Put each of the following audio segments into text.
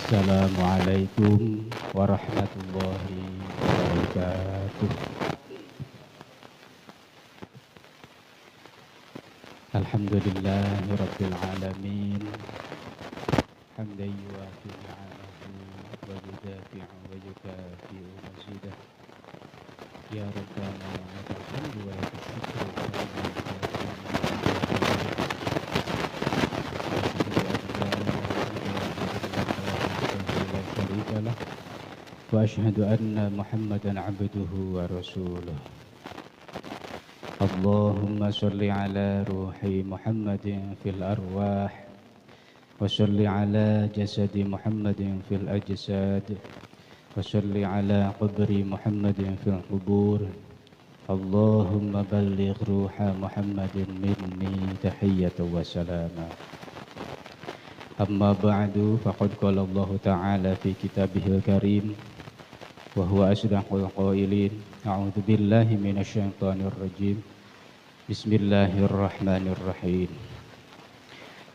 Assalamualaikum warahmatullahi wabarakatuh. Alhamdulillahi rabbil alamin. Hamdan yuwafi ni'amahu wa yudafi'u wa yukafi'u mazidah. Ya Rabbana lakal hamdu wa lakal syukru. Wa asyhadu anna Muhammadan abduhu wa rasuluh. Allahumma sholli ala ruhi Muhammadin fil arwah wa sholli ala jasadi Muhammadin fil ajsad wa sholli ala qabri Muhammadin fil qubur. Allahumma balligh ruha Muhammadin minni tahiyyatan wa salama. Amma ba'du, faqad qala Allah Ta'ala fi kitabihil karim wa huwa asdaqul qailin. A'udzu billahi minasy syaithanir rajim. Bismillahirrahmanirrahim.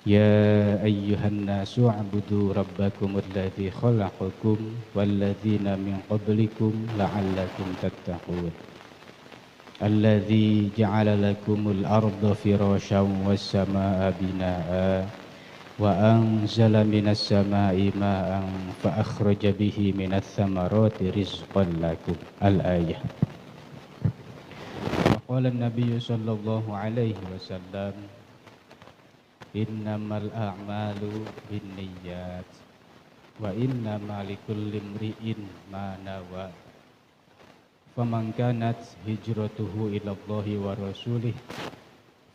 Ya ayyuhan nasu u'budu rabbakumul ladzi khalaqakum walladzina min qablikum la'allakum tattaqun. Alladzi ja'ala lakumul arda firasyan was samaa'a binaa'a wa anzala minas samaa'i ma'an fa akhraja bihi minats thamarati rizqan lakum. Al-ayah. Wa qala an-nabiy sallallahu alaihi wasallam, innamal a'malu binniyat wa innamal likulli imri'in ma nawa. Faman kanat hijratuhu ila Allahi wa rasulih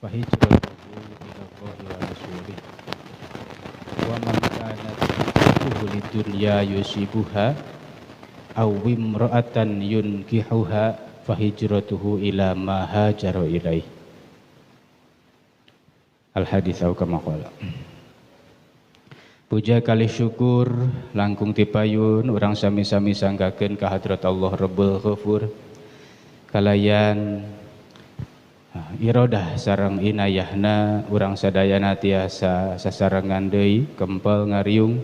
fa hijratuhu ila Allahi wa rasulih. Wa man kanat hijratuhu lidunya yusibuha aw imra'atan yunkihuha fa hijratuhu ila ma hajara ilaih. Al-hadits au kama qala. Puja kali syukur langkung tipayun urang sami-sami sanggakeun ka hadrat Allah Rabbul Ghafur kalayan irodah sareng inayahna urang sadayana tiasa sasarengan deui kempel ngariung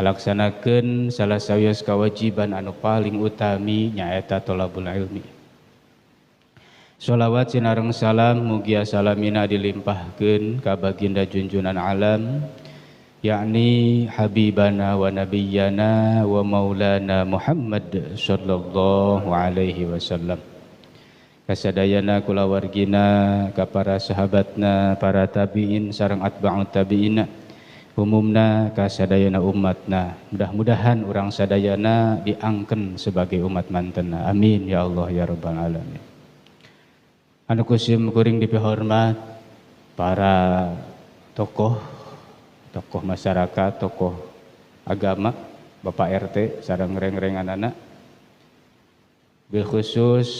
alaksanakeun salah sawios kawajiban anu paling utami nyaeta thalabul ilmi. Sholawat sinareng salam mugia salamina dilimpahkeun ka baginda junjunan alam yakni habibana wa nabiyyana wa maulana Muhammad sallallahu alaihi wasallam. Kasadayana kulawargina ka para sahabatna, para tabi'in sareng atba'ut tabi'ina, umumna kasadayana umatna. Mudah-mudahan urang sadayana diangken sebagai umat mantenna. Amin ya Allah ya rabbal alamin. Anu kusim kuring dipihormat para tokoh masyarakat, tokoh agama, Bapak RT sareng reng-renganana. Bil khusus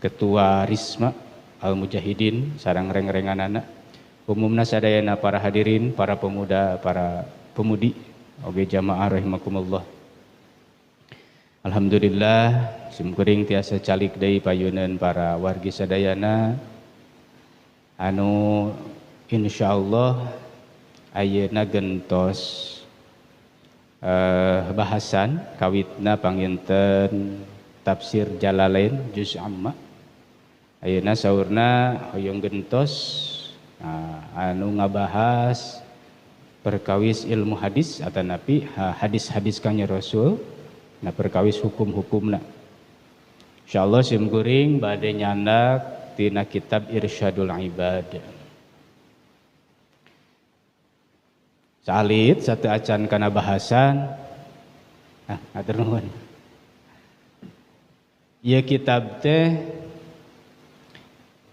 Ketua Risma Al-Mujahidin sareng reng-renganana. Umumna sadayana para hadirin, para pemuda, para pemudi, oge jamaah rahimakumullah. Alhamdulillah simkuring tiasa calik deui payuneun para wargi sadayana anu insyaallah ayeuna gentos bahasan kawitna panginten tafsir Jalalain juz amma. Ayeuna saurna hoyong gentos anu ngabahas perkawis ilmu hadis atanapi hadis-hadis Kangjeng Rasul, nah perkawis hukum-hukumna. Insyaallah simkuring bade nyandak tina kitab Irsyadul Ibad. Salit satu acan kana bahasan. Atur nuhun. Ieu kitab teh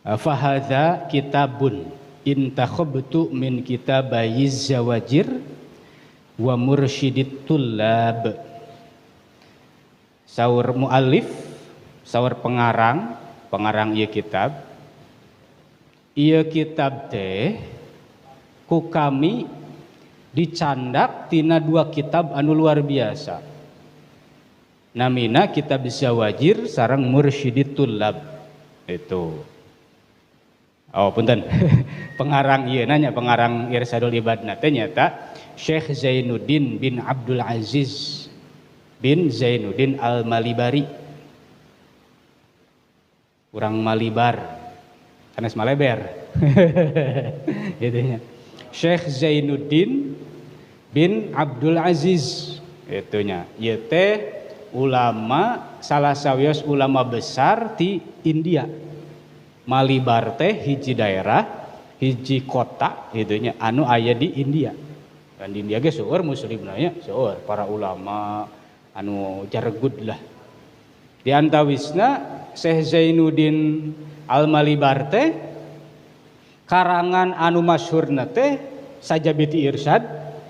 fahadza kitabun intakhabtu min kitabayiz zawajir wa mursyidit tullab. Saur muallif, saur pengarang ieu kitab. Ieu kitab teh ku kami dicandak tina dua kitab anu luar biasa. Namina kitab Zawajir sareng Mursyidit Tullab. Itu. Oh punten. Pengarang ieu nanya pengarang Irsyadul Ibad teh nyata Syekh Zainuddin bin Abdul Aziz bin Zainuddin Al-Malibari. Urang Malibar, sanes Maleber. Gitunya. Syekh Zainuddin bin Abdul Aziz itunya. Ieu teh ulama salah sawios ulama besar di India. Malibar teh hiji daerah, hiji kota itunya anu aya di India. Dan di India ge seueur muslimna nya, seueur para ulama anu jaregud lah. Di antawisna Syekh Zainuddin Al-Malibar teh karangan anu masyhurna teh Sajabiti Irsyad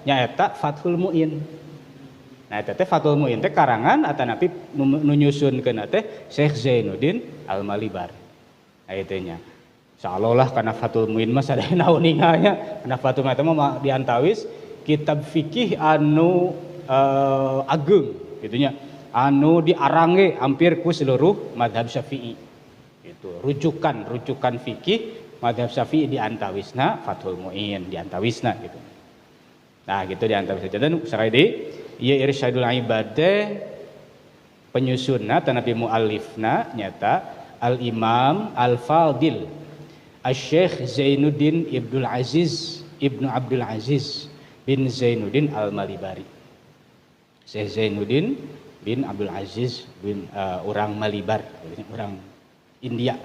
nyaeta Fathul Muin. Nah eta teh Fathul Muin teh karangan atanapi nu nyusunkeun teh Syekh Zainuddin Al-Malibar. Nah itu nya. Insyaallah kana Fathul Muin mah sadaya naon ninggalnya. Kana Fathul Muin mah diantawis kitab fikih anu ageung gitu nya. Anu diarange hampir ku seluruh mazhab Syafi'i. Itu rujukan fikih mazhab Syafi'i diantawisna Fathul Muin diantawisna gitu. Nah gitu diantawisna. Dan sarai deui ieu Irsyadul Ibad penyusunna tanapi muallifna nyata Al-Imam Al-Fadil Asy-Syaikh Zainuddin Ibnul Aziz Ibnu Abdul Aziz bin Zainuddin Al-Malibari. Syekh Zainuddin bin Abdul Aziz bin orang Malibar, orang India.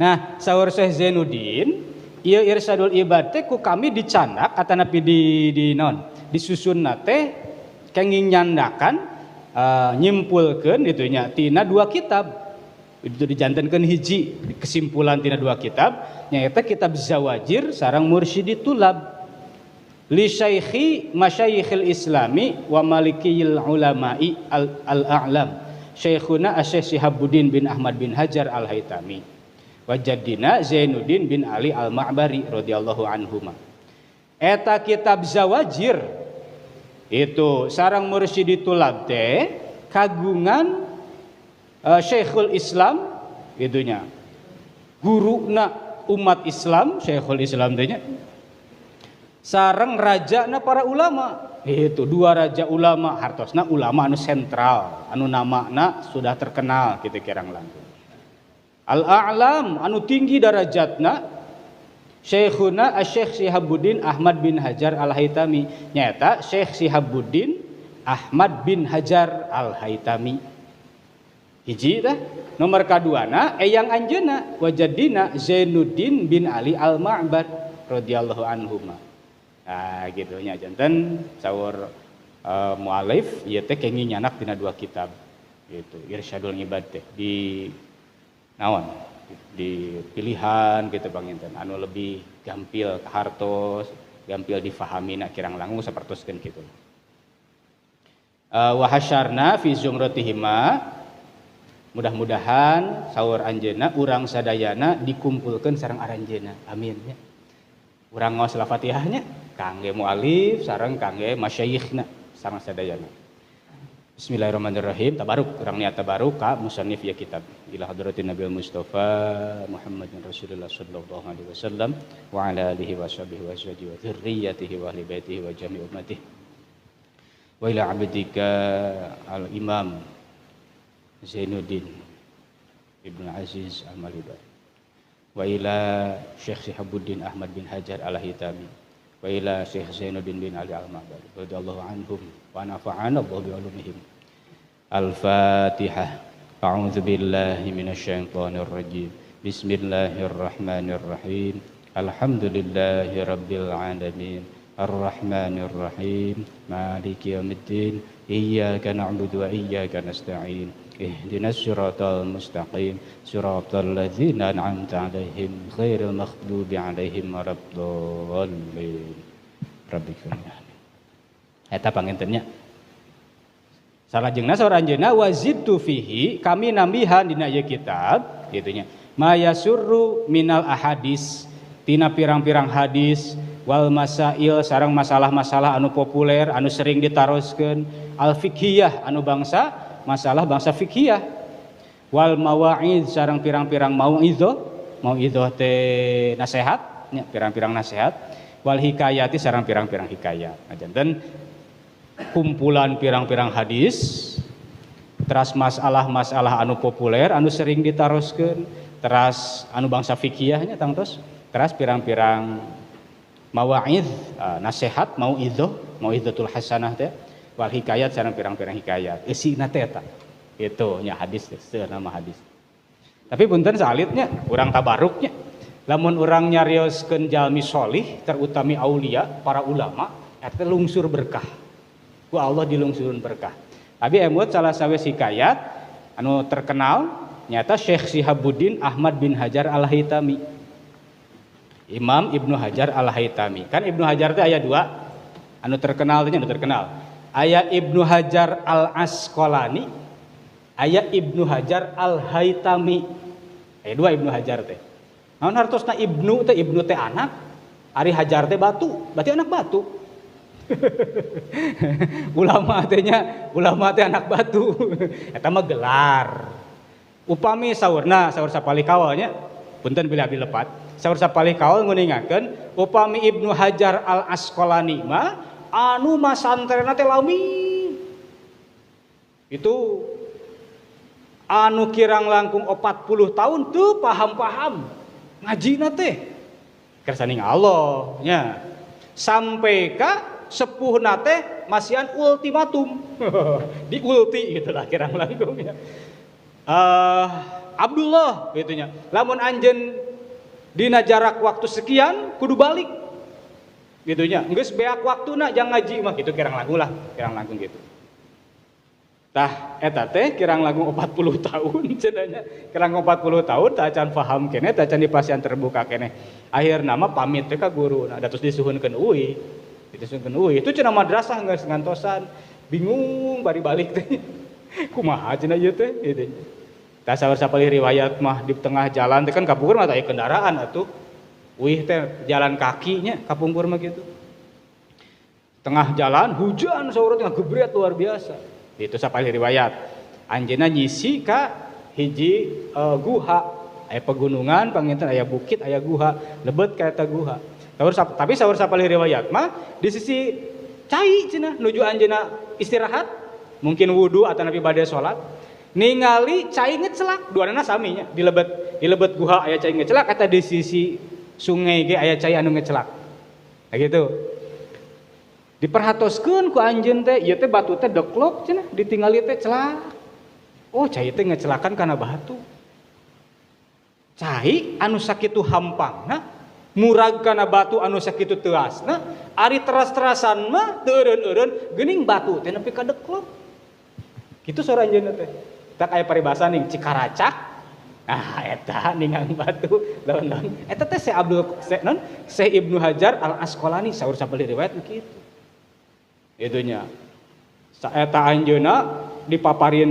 Nah, saur Syekh Zainuddin ieu Irsyadul Ibad teh ku kami dicanak atanapi di naon? Disusunna teh kenging nyandakan nyimpulkeun itu nya tina dua kitab. Itu dijantankeun hiji kesimpulan tina dua kitab nyaeta kitab Zawajir sareng Mursyidit Tulab li syaikhi masyayikhil islami wa malikiyil ulama'i al-a'lam Syekhuna Asy-Syaikh Shihabuddin bin Ahmad bin Hajar Al-Haitami wa jaddina Zainuddin bin Ali Al-Ma'bari radhiyallahu anhuma. Eta kitab Zawajir itu sareng Mursyidit Tulab teh kagungan Syekhul Islam itunya guruna umat Islam Syekhul Islam teh nya sareng rajana para ulama itu dua raja ulama hartosna ulama anu sentral anu namana sudah terkenal kitu kirang langkung al-a'lam anu tinggi darajatna Syekhuna Asy-Syaikh Shihabuddin Ahmad bin Hajar Al-Haitami nyata Syekh Shihabuddin Ahmad bin Hajar Al-Haitami hiji tah nomor kaduana eyang anjeunna wajadina Zainuddin bin Ali Al-Ma'bad radhiyallahu anhuma. Nah gitu nya janten saur mualif ieu teh kenging nyanak dina dua kitab gitu Irsyadul Ibad teh di naon di pilihan gitu panginten anu lebih gampil kahartos gampil difahamina kirang langkung sapertoskeun kitu. Wa hasyarna fi zumratihima mudah-mudahan saur anjeunna urang sadayana dikumpulkeun sareng aranjeunna amin ya. Urang ngaos Al-Fatihahnya kangge mualif sareng kangge masyayikhna sareng sadayana. Bismillahirrahmanirrahim. Tabaruk urang niat tabaruk ka musannif ya kitab ila hadratin Nabil Mustafa Muhammadin Rasulullah sallallahu alaihi wasallam wa ala alihi washabihi wa azwajihi wa dzurriyyatihi wa ahli baitihi wa jami' ummatihi wa ila 'abdika al-imam Zainuddin Ibnu Aziz Al-Malibari wa ila Syekh Shihabuddin Ahmad bin Hajar Al-Haitami wa ila Syekh Zainuddin bin Ali Al-Ma'bari radhiyallahu anhum wa nafa'ana Allah bi ulumihim. Al-Fatihah. A'udzu billahi minasyaitonir rajim. Bismillahirrahmanirrahim. Alhamdulillahi rabbil alamin. Ar-Rahmanir Rahim. Maliki yaumiddin. Iyyaka na'budu wa iyyaka nasta'in. Ihdinas siratal mustaqim siratal ladzina an'amta 'alaihim ghairil maghdubi 'alaihim waladdallin. Rabbika eta pangintennya. Salajengna saur anjeunna wazidtu fihi kami nambihan dina ieu kitab kitu nya. Mayasurru minal ahadis tina pirang-pirang hadis wal masail sareng masalah-masalah anu populer anu sering ditaroskeun al fiqhiyah anu bangsa masalah bangsa fiqhiyah wal mawa'id sareng pirang-pirang mau'idhah teh nasihat nya pirang-pirang nasihat wal hikayati sareng pirang-pirang hikayat. Ngajanten kumpulan pirang-pirang hadis, teras masalah-masalah anu populer anu sering ditaroskeun, teras anu bangsa fikihnya tangtos, teras pirang-pirang mawaid, nasihat, mauidzatul hasanah teh, wal hikayat sareng pirang-pirang hikayat. Isina teh eta. Itu nya hadis teh, nama hadis. Tapi punten salitnya urang tabaruknya. Lamun urang nyarioskeun jalmi sholih, terutami aulia, para ulama, eta lungsur berkah. Ku Allah dilungsurun berkah. Tapi emut salah sawise hikayat anu terkenal nyata Syekh Shihabuddin Ahmad bin Hajar Al-Haytami. Imam Ibnu Hajar Al-Haytami. Kan Ibnu Hajar teh aya dua anu terkenal teh anu terkenal. Aya Ibnu Hajar Al-Asqalani, aya Ibnu Hajar Al-Haytami. Aya dua Ibnu Hajar teh. Naon hartosna Ibnu teh anak, ari Hajar teh batu, berarti anak batu. ulama teh anak batu. Eta mah gelar. Upami saur sapali kawal nya, punten bilih abdi lepat. Saur sapali kawal nguningakeun upami Ibnu Hajar Al-Asqalani mah anu masantrenna teh lami. Itu anu kirang langkung 40 tahun tuh paham-paham ngajina teh. Kersaning Allah nya. Sampai ka sepuhna teh masihan ultimatum. Di ulti gitu lah kirang langkung ya. Abdullah gitunya. Lamun anjeun dina jarak waktu sekian kudu balik. Gitunya. Geus beak waktuna jang ngaji mah gitu kirang langkung gitu. Tah eta teh kirang langkung 40 tahun cenanya. Kirang 40 tahun tah acan paham keneh, tah acan dipasihan terbuka keneh. Akhirna mah pamit teh ka guruna, da terus disuhunkeun euy. Itu cenah madrasah geus ngantosan, bingung bari balik teh. Kumaha cenah ieu teh gitu. Tah saur sapalih riwayat mah di tengah jalan teh kan kapungkur mah aya kendaraan atuh. Wih teh jalan kakinya kapungkur mah gitu. Tengah jalan hujan saur teh gebret luar biasa. Itu sapalih riwayat. Anjeunna nyisi ka hiji guha, aya pegunungan, panginten aya bukit, aya guha, lebet ka eta guha. Tapi saur sapalih riwayat mah di sisi cai cenah nuju anjeunna istirahat, mungkin wudu atau nabi bade salat, ningali cai ngecelak, duanana sami nya, di lebet guha aya cai ngecelak, eta di sisi sungai ge aya cai anu ngecelak. Nah gitu. Diperhatoskeun ku anjeun teh, ieu teh batu teh deklok cenah, ditingali teh celak. Oh, cai teh ngecelakan kana batu. Cai anu sakitu hampangna murag kana batu anu sakitu teu asna, ari teras-terasan mah teu eureun-eureun geuning batu teh nepi ka deklok. Kitu sora anjeunna teh. Tak aya paribasa ning Cikaracak. Ah eta ningang batu daun-daun. Eta teh Syekh Ibnu Hajar Al-Asqalani saur sapalih riwayat kitu. Itunya. Saeta anjeunna dipaparin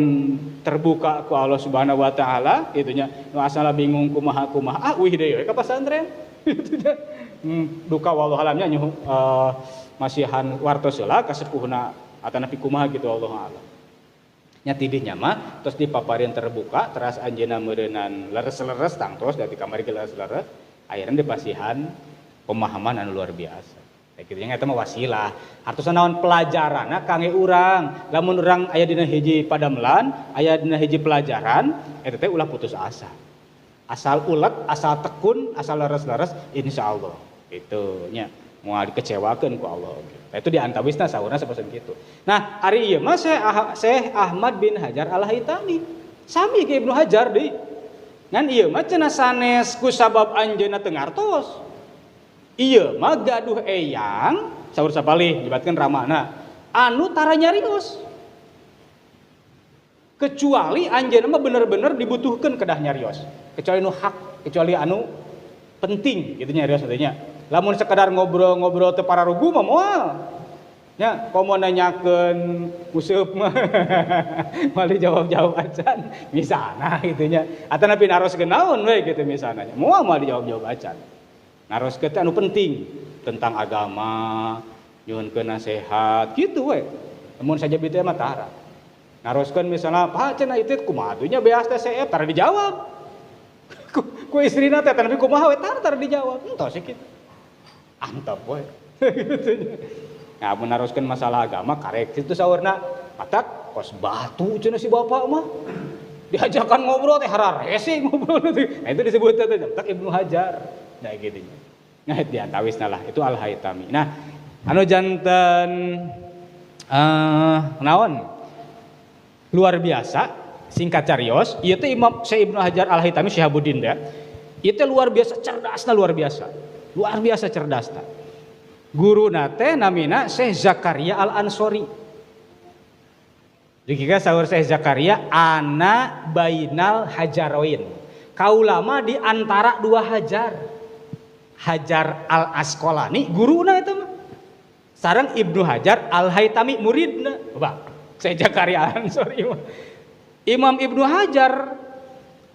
terbuka ku Allah Subhanahu wa taala, itunya. Nu asal bingung kumaha wih deui ka pasantren. Duka wallahu alamnya nyuh masihan wartos heula ka sepuhna atanapi kumaha gitu wallahu alam. Nya tidihnya mah terus dipaparin terbuka teras anjeunna meureunan leres-leres tangtos dari kamari leres-leres akhirnya dipasihan pemahaman anu luar biasa. Kayak kitu nya eta mah wasilah. Hartosan naon pelajaranna kangge urang. Lamun urang aya dina hiji padamelan, aya dina hiji pelajaran, eta teh ulah putus asa. Asal ulet, asal tekun, asal leres-leres, insyaallah. Itu nya moal dikecewakeun ku Allah. Itu di antawisna saurna sapersen kitu. Nah, ari ieu mah Syekh Ahmad bin Hajar Al-Haytami. Sami ge Ibnu Hajar deui. Ngan ieu mah cenah sanes ku sabab anjeunna teu ngartos. Ieu mah gaduh eyang, saur sapalih nyebatkeun ramana, anu tara nyarios. Kecuali anjeunna mah bener-bener dibutuhkeun kedah nyarios. Kecuali anu hak, kecuali anu penting gitu nyarios teh. Lamun sekedar ngobrol-ngobrol teu pararugu mah moal. Nya komo nanyakeun useup mah moal dijawab-jawab acan misalna kitu nya. Atanapi naroskeun naon we kitu misalna. Moal dijawab-jawab acan. Naroskeun teh anu penting tentang agama, nyuhunkeun nasihat gitu we. Lamun saja biteu mah tara. Naroskeun misalnya, "Pak cenah itu kumaha atuh nya beas teh CF?" Tara dijawab. Ku istrina teh tapi kumaha we tara dijawab. Entos kitu. antep we. Gitu nya. Nah, menaroskeun masalah agama karek kitu saurna, matak kos batu cenah si bapak mah. Diajakan ngobrol teh hararese ngobrol teh. Nah, itu disebut teh tak Ibnu Hajar. Nah, gitu nya. Nah, diantawisna lah itu Al-Haitami. Nah, anu janten naon? Luar biasa, singkat carios, ieu teh Imam Syekh Ibnu Hajar Al-Haitami Syihabuddin teh. Ieu teh luar biasa cerdasna luar biasa. Luar biasa cerdasna. Guruna teh namina Syekh Zakaria Al-Ansori. Dikira saur Syekh Zakaria ana bainal hajaroin. Kaulama di antara dua hajar. Hajar Al-Asqalani guruna eta mah. Sareng Ibnu Hajar Al-Haitami muridna. Coba, Syekh Zakaria Al-Ansori mah. Imam Ibnu Hajar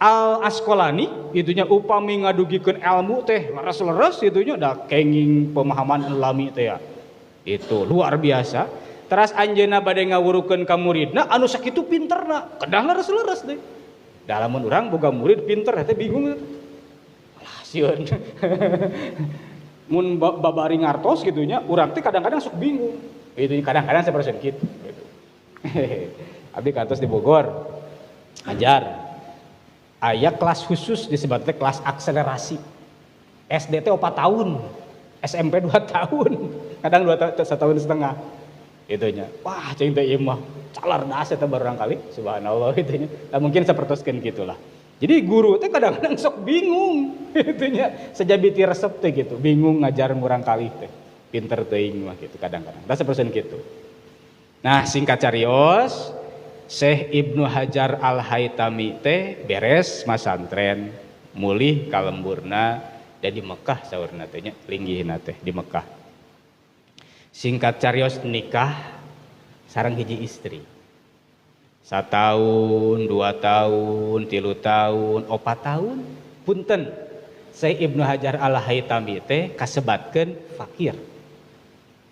Al-Asqalani itunya upami ngadugikeun ilmu teh leres-leres itunya da kenging pemahaman ilmi teh ya. Itu luar biasa. Teras anjeunna bade ngawurukeun ka muridna anu sakitu pinterna, kedah leres-leres deh. Da lamun urang boga murid pinter teh bingung teh. Alah sieun. Mun babari ngartos gitunya, urang teh kadang-kadang sok bingung. Itu kadang-kadang sapersen kitu gitu. Abdi kantos di Bogor. Ajar. Aya kelas khusus disebut teh kelas akselerasi. SD teh 4 tahun, SMP 2 tahun, kadang 1 tahun setengah. Itunya. Wah, cing teh ieu mah calardas eta barang kali, subhanallah itunya. Nah, mungkin sapertoskeun gitulah. Jadi guru teh kadang-kadang sok bingung itunya, sajabiti resep teh gitu, bingung ngajar murang kali teh. Pinter teuing mah gitu kadang-kadang. Da sapersen kitu. Nah, singkat carios, Syekh Ibnu Hajar Al-Haitami teh beres masantren, mulih ka lemburna da di Mekah saurna teh nya, linggihna teh di Mekah. Singkat carios nikah sareng hiji istri. 1 tahun, 2 tahun, 3 tahun, 4 tahun, punten. Syekh Ibnu Hajar Al-Haitami teh kasebatkeun fakir.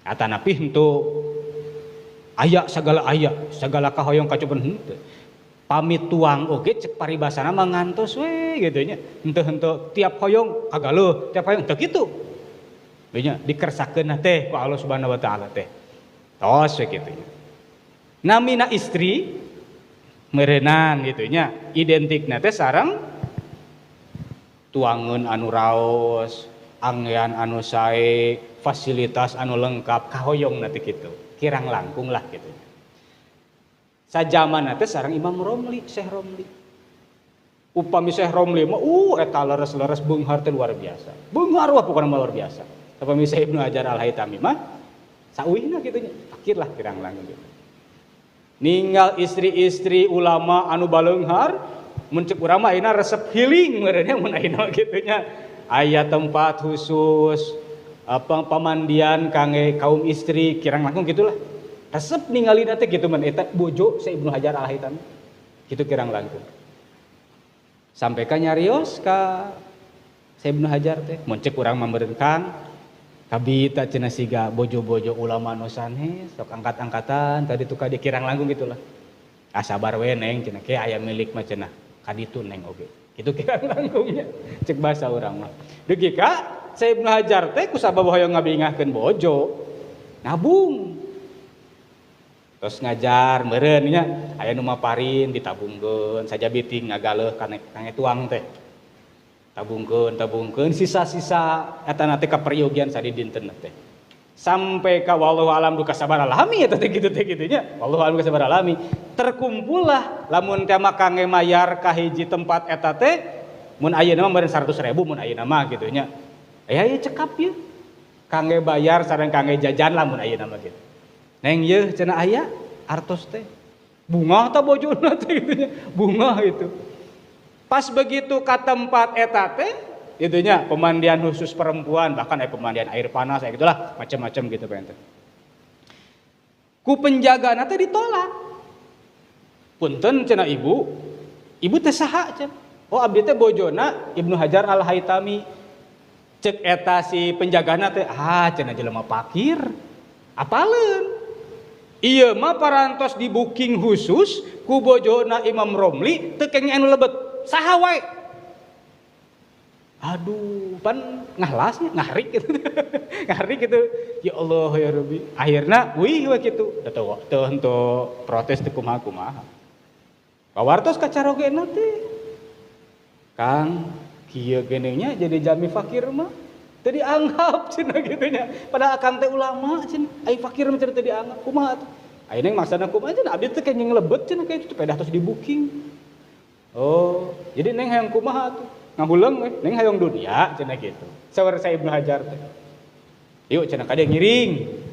Atanapi henteu aya segala kahoyong kacoban henteu. Pamit tuang oge cek paribasana mah ngantos we gitu nya. Henteu tiap hoyong kagaleuh, tiap hoyong teu kitu. Nya dikersakeun teh ku Allah Subhanahu wa taala teh. Tos we kitu nya. Namina istri meureunang gitu nya, identikna teh sareng tuangeun anu raos, anggean anu sae, fasilitas anu lengkap, kahoyongna teh kitu. Kirang langkung lah gitu. Sajaman teh sareng Imam Romli, Syekh Romli. Upami Syekh Romli mah eta leres-leres beunghar teh luar biasa. Beunghar wah pokona luar biasa. Upami Syekh Ibnu Hajar Al-Haitami mah sauihna kitu nya. Fakir lah kirang langkung gitu. Ninggal istri-istri ulama anu baleunghar mun ceuk urang mah ayeuna resep healing meureunnya mun ayeuna kitu nya. Aya tempat khusus pamandian kangge kaum istri kirang langkung gitulah. Resep ningalina teh kitu man eta bojo Syekh Ibnu Hajar Al-Haitami. Kitu kirang langkung. Sampai ka nyarios ka Syekh Ibnu Hajar teh mun ceuk urang mameureun Kang kabita cenah siga bojo-bojo ulama nu sanes sok angkat-angkatan tadi tu ka kirang langkung gitulah. Ah sabar we neng cenah ke aya milik mah cenah kaditu neng oge. Kitu kirang langkungnya cek bahasa urang mah. Dugi ka Syekh Ibnu Hajar teh kusabab hoyong ngabingahkeun bojo nabung terus ngajar meureun nya aya nu maparin ditabungkeun sajabiti ngagaleuh kangge tuang teh tabungkeun sisa-sisa eta teh kaperyogian sadi dinten teh sampai ka wallahu alam duka sabar alami eta teh kitu nya wallahu alam duka sabar alami terkumpullah lamun teh mah kangge mayar ka hiji tempat eta teh mun ayeuna mah meureun 100.000 mun ayeuna mah kitu nya. Aya cekap ieu. Kangge bayar sareng kangge jajan lamun ayeuna mah kitu. Neng yeuh cenah aya artos teh. Bunga ta bojona teh kitu nya. Bunga itu. Pas begitu ka tempat eta teh kitu nya pemandian khusus perempuan bahkan aya pemandian air panas aya gitulah macam-macam gitu kan teh. Ku penjagana teh ditolak. Punten cenah ibu. Ibu teh saha cenah? Oh abdi teh bojona Ibnu Hajar Al-Haitami. Cek eta si penjagana teh cenah jelema pakir apaleun ieu mah parantos di booking khusus ku bojona Imam Romli teu kenging anu lebet saha wae Aduh, pan ngahlasnya, ngahrik gitu. Ngahrik gitu. Ya Allah ya Rabbi. Akhirna wih gitu. Teu henteu protes teu kumaha-kumaha. Kawartos kacarogena teh. Kang, kieu genenya jadi jami fakir mah teu dianggap cenah kitu nya. Padahal akang teh ulama cenah. Ai fakir mah teu dianggap. Kumaha atuh? Ayeuna maksana kumaha cenah abdi teh kenging lebet cenah kayak itu pedah tos di booking. Oh, jadi neng hayang kumaha atuh? Ngahuleung we, neng hayang dunia cenah kitu. Saur saya Ibnu Hajar teh. Yuk cenah kada ngiring.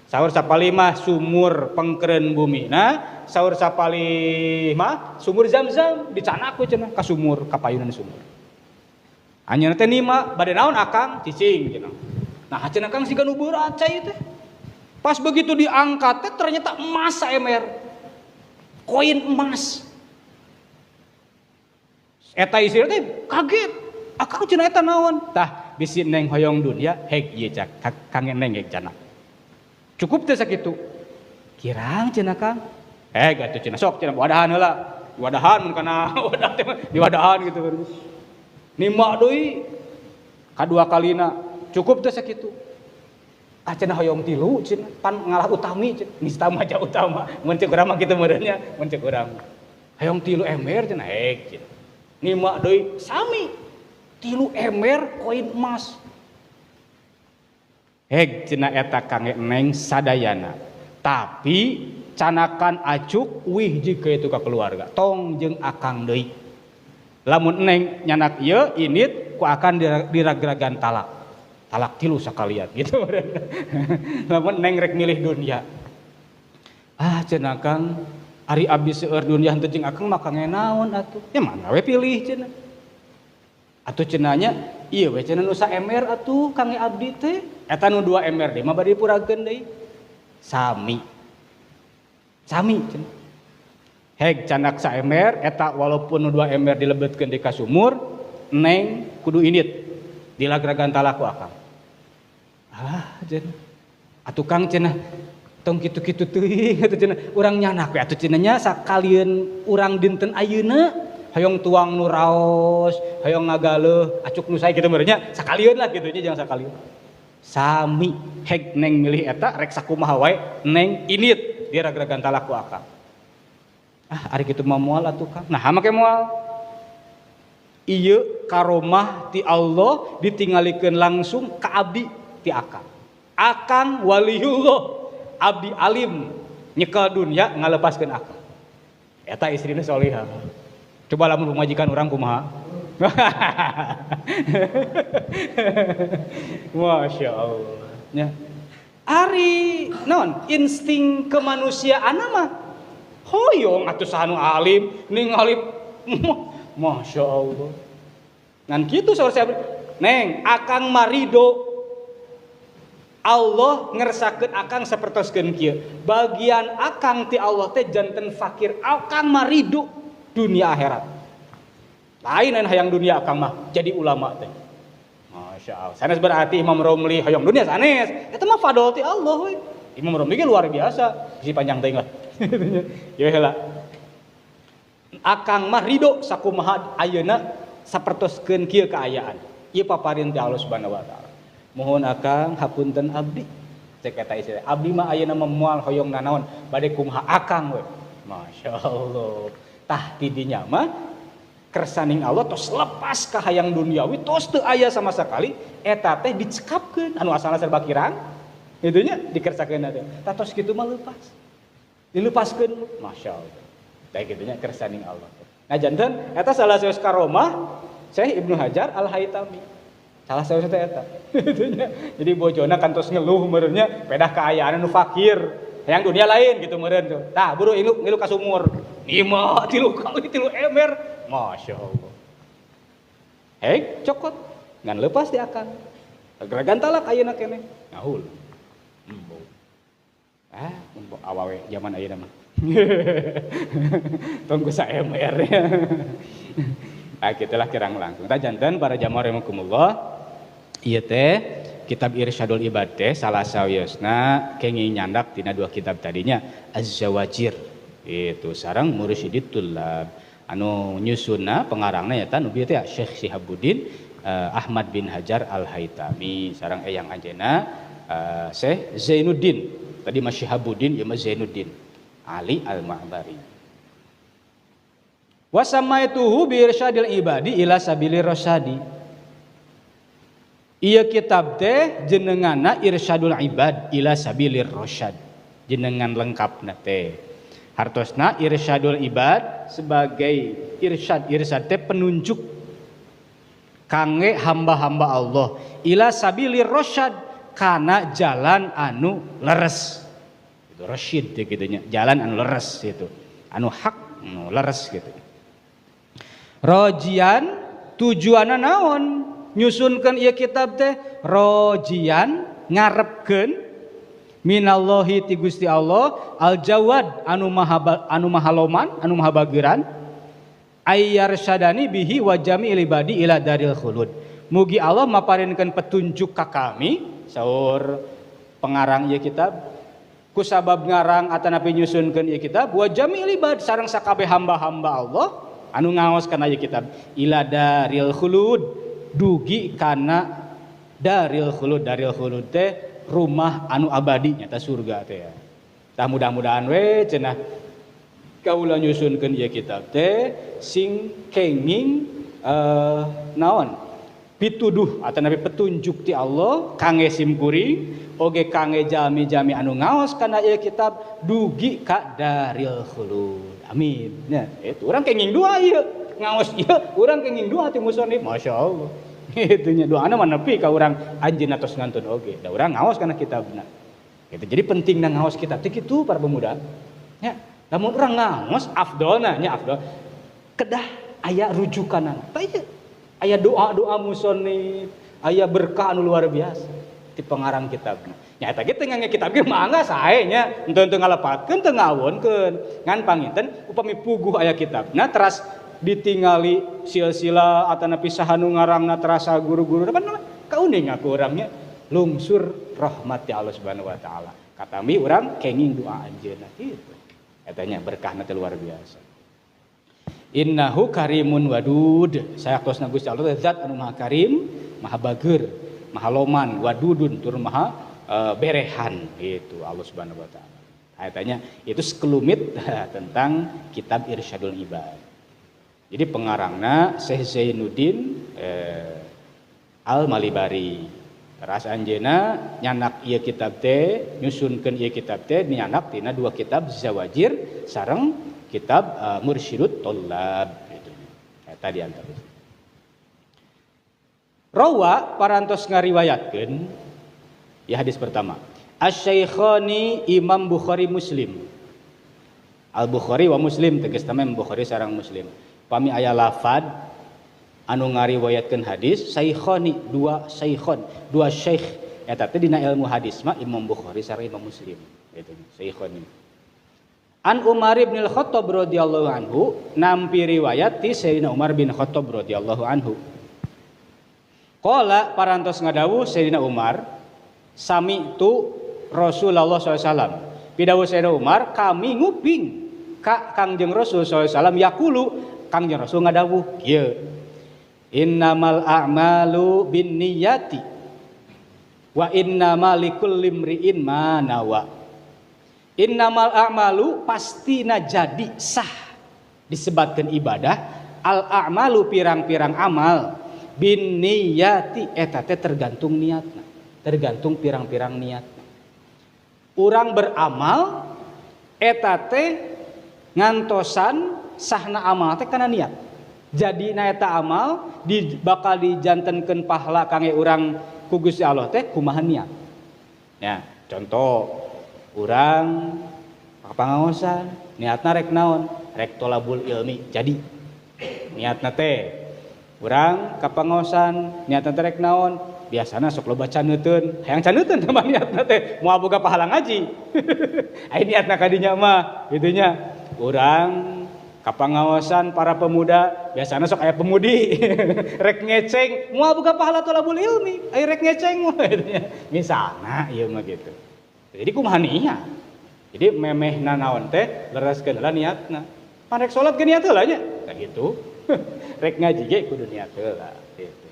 Saur sapali mah sumur pengkeren bumi. Nah, saur sapali mah sumur Zam-Zam dicanak we cenah ka sumur, ka payunan sumur. Anjeunna teh nima bade naon akang cicing cenah. Nah, cenah kang siga nu berat cai teh. Pas begitu diangkat teh ternyata emas saemer. Koin emas. Eta istri teh kaget. Akang cenah eta naon? Tah bisi neng hoyong dunia heg ieu cak kang neng heg cenah. Cukup teh sakitu. Kirang cenah Kang. Heg atuh cenah sok cenah wadahan heula. Wadahan mun kana wadah teh diwadahan gitu. Nima deui kadua kalina cukup teh sakitu. Ah cenah hoyong tilu cenah pan ngalah utami cenah. Nista maja utama. Mun ceuk urang mah kitu meureunnya, mun ceuk urang. Hoyong tilu ember cenah heg cenah. Nima deui sami 3 ember koin emas. Heg cenah eta Kang Neng sadayana. Tapi canakan acuk wih jika itu ka keluarga. Tong jeung akang deui. Lamun Neng nyanak ieu init ku akan diragragan talak. Talak 3 sakalian gitu. Lamun Neng rek milih dunia. Ah cenah Kang ari abdi seueur dunia henteu jeung akang mah kangge naon atuh? Ya mana we pilih cenah. Atuh cenahnya ieu we cenah nu 1 ember atuh kangge abdi teh. Eta nu 2 ember deui mah bade dipurageun deui. Sami cenah. Heg canak 1 ember eta walaupun nu 2 ember dilebetkeun di ka sumur, Neng kudu init dilagragan talak ku akang. Ah cenah. Atuh Kang cenah tong kitu-kitu teuing atuh cenah urang nyanak we atuh cenah nya sakalieun urang dinten ayeuna hayong tuang nu raos hayong ngagaleuh acuk nu sae kitu meureun nya sakalieun lah kitu nya jangan sakalieun sami heg Neng milih eta rek sakumaha wae Neng init diragragan talak ku akang. Ah ari kitu mah moal atuh Kang. Nah make moal ieu karomah ti Allah ditingalikeun langsung ka abdi ti akang. Akang waliullah abdi alim nyekel dunia ngalepaskeun akang. Eta istrina solihah. Coba lamun majikan urang kumaha? Masya Allah. Ya. Ari non insting kemanusiaan mah hoyong atuh sanu alim ningali Masya Allah. Ngan kitu saur saya Neng akang marido Allah ngersakeun akang sapertoskeun kieu. Bagian akang ti Allah teh janten fakir, akang maridu dunia akhirat. Lain hayang dunia akang mah jadi ulama teh. Masya Allah. Sanes berarti Imam Romli hayang dunia sanes. Eta mah fadol ti Allah we. Imam Romli ge luar biasa. Bisi panjang teuing lah. Ya heula. Akang mah ridho sakumaha ayeuna sapertoskeun kieu kaayaan. Ieu paparin ti Allah Subhanahu wa taala. Mohon akang hapunten abdi cek eta istri abdi mah ayeuna mah moal hoyong nanaon bade kumaha akang we. Masya Allah. Tah ti dinya mah kersaning Allah tos lepas ka hayang duniawi tos teu aya sama sekali eta teh dicekapkeun anu asalna serba kirang kitu nya dikersakeun teh tah tos kitu mah lepas dilepaskeun Masya Allah. Tah kitu nya kersaning Allah. Nah janten eta salah saeus karomah Syekh Ibnu Hajar Al-Haitami. Salah satu eta. Jadi bojona kantos ngeluh meureunnya pedah kaayaan nu fakir. Yang dunia lain gitu meureun tuh. Tah buru ngilu ka sumur. Nima 3 kali 3 ember. Masya Allah. Hei cokot ngan lepas di akang. Geragan talak ayeuna keneh. Ngahul. Embo awawe zaman ayeuna mah. Tunggu 1 ember. Ah gitulah kirang langkung. Tah janten para jamaah rahimakumullah. Ieu teh kitab Irsyadul Ibad teh salah sawiosna kenging nyandak tina 2 kitab tadinya Az-Zawajir. Itu sareng Mursyidit Tullab. Anu nyusunna pengarangna eta nu bieu teh Syekh Sihabuddin Ahmad bin Hajar Al-Haytami sareng eyang anjeunna Syekh Zainuddin tadi mah Syihabuddin ieu mah Zainuddin Ali Al-Ma'bari. Wa samaituhu bi irsyadil ibadi ila sabilir rasyadi. Ieu kitab teh jenenganna Irsyadul Ibad ila sabilir rasyad. Jenengan lengkapna teh. Hartosna Irsyadul Ibad sebagai irsyad teh penunjuk kangge hamba-hamba Allah ila sabilir rasyad kana jalan anu leres. Itu rasyid gitu nya, jalan anu leres itu. Anu hak, anu leres gitu. Rojian tujuanna naon? Nyusunkeun ieu kitab teh rojian ngarepkeun minallahi ti Gusti Allah al jawad anu maha loman anu maha bageuran ayyar syadani bihi wa jami'il ibadi ila daril khulud. Mugi Allah maparinkeun petunjuk ka kami saur pengarang ieu kitab ku sabab ngarang atanapi nyusunkeun ieu kitab wa jami'il ibad sareng sakabeh hamba-hamba Allah anu ngaos kana ieu kitab ila daril khulud dugi kana daril khulud teh rumah anu abadi nyata surga teh ya. Tah mudah-mudahan we cenah kaula nyusunkeun ieu kitab teh sing kenging naon pituduh atanapi petunjuk ti Allah kangge simkuring oge kangge jami-jami anu ngaos kana ieu kitab dugi ka daril khulud. Amin. Nya itu urang kenging doa ieu ngaos ieu urang kenging doa ti musannif masyaallah. Itu nya doana mah nepi ka urang anjeunna tos ngantun oge. Da urang ngaos kana kitabna. Gitu. Jadi pentingna ngaos kitab teh kitu para pemuda. Ya, lamun urang ngaos afdolna nya afdol. Kedah aya rujukanna. Tah ieu aya doa-doa musannif, aya berkah anu luar biasa ti pengarang kitabna. Nya eta ge teh ngange kitab ge mangga sae nya, henteu ngalepatkeun teu ngawonkeun. Ngan panginten upami puguh aya kitabna teras ditingali silsila atanapi sahanu ngarangna terasa guru-guru apa kauning aku orangnya lungsur rahmati Allah Subhanahu wa taala. Katami urang kenging doa anjeunna kitu. Eta nya berkahna teh luar biasa. Innahu karimun wadud. Sayaktosna Gusti Allah zat anu maha karim, maha bageur, maha loman, wadudun tur maha berehan gitu Allah Subhanahu wa taala. Ayatnya itu sekelumit tentang kitab Irsyadul Ibad. Jadi pengarangna Syekh Zainuddin Al-Malibari. Teras anjeunna nyanak ieu kitab teh nyusunkeun ieu kitab teh nyanak tina dua kitab Zawajir sareng kitab Mursyidut Thullab gitu. Eta di antara. Rawa parantos ngariwayatkeun ya hadis pertama. Asy-Syaikhani Imam Bukhari Muslim. Al-Bukhari wa Muslim tegas nama Bukhari sareng Muslim. Pami aya lafad anu ngariwayatkeun hadis saikhoni dua saikhon dua syekh eta teh dina ilmu hadis mah Imam Bukhari sareng Imam Muslim gitu saikhoni. An Umar bin Al-Khattab radhiyallahu anhu nampi riwayat ti Sayyidina Umar bin Khattab radhiyallahu anhu. Qala parantos ngadawuh Sayyidina Umar sami tu Rasulullah SAW. Pidawuh Sayyidina Umar kami nguping ka Kangjeng Rasul SAW yaqulu Kangjeng Rasul ngadawuh kieu innamal a'malu binniyati wa innamal likulli imri'in ma nawa. Innamal a'malu pastina jadi sah disebatkeun ibadah al a'malu pirang-pirang amal binniyati eta teh tergantung niatna tergantung pirang-pirang niatna. Urang beramal eta teh ngantosan sahna amal teh kana niat. Jadi na eta amal bakal dijantenkeun pahala kangge urang ku Gusti Allah teh kumaha niat. Ya, contoh urang kapangaosan niatna rek naon? Rek tolabul ilmi. Jadi niatna teh urang kapangaosan niatna teh rek naon? Biasana sok loba caneuteun. Hayang caneuteun mah niatna teh moal boga pahala ngaji. Ai niatna ka dinya mah kitu nya. Urang kapangaosan para pemuda biasanya sok aya pemudi rek ngeceng moal boga pahala tolabul ilmi aya rek ngeceng misalna ieu mah gitu. Jadi kumaha niat. Jadi memehna naon teh lereskeun heula niatna. Pan rek salat ge niat heula nya. Tah gitu. Rek ngaji ge kudu niat heula gitu.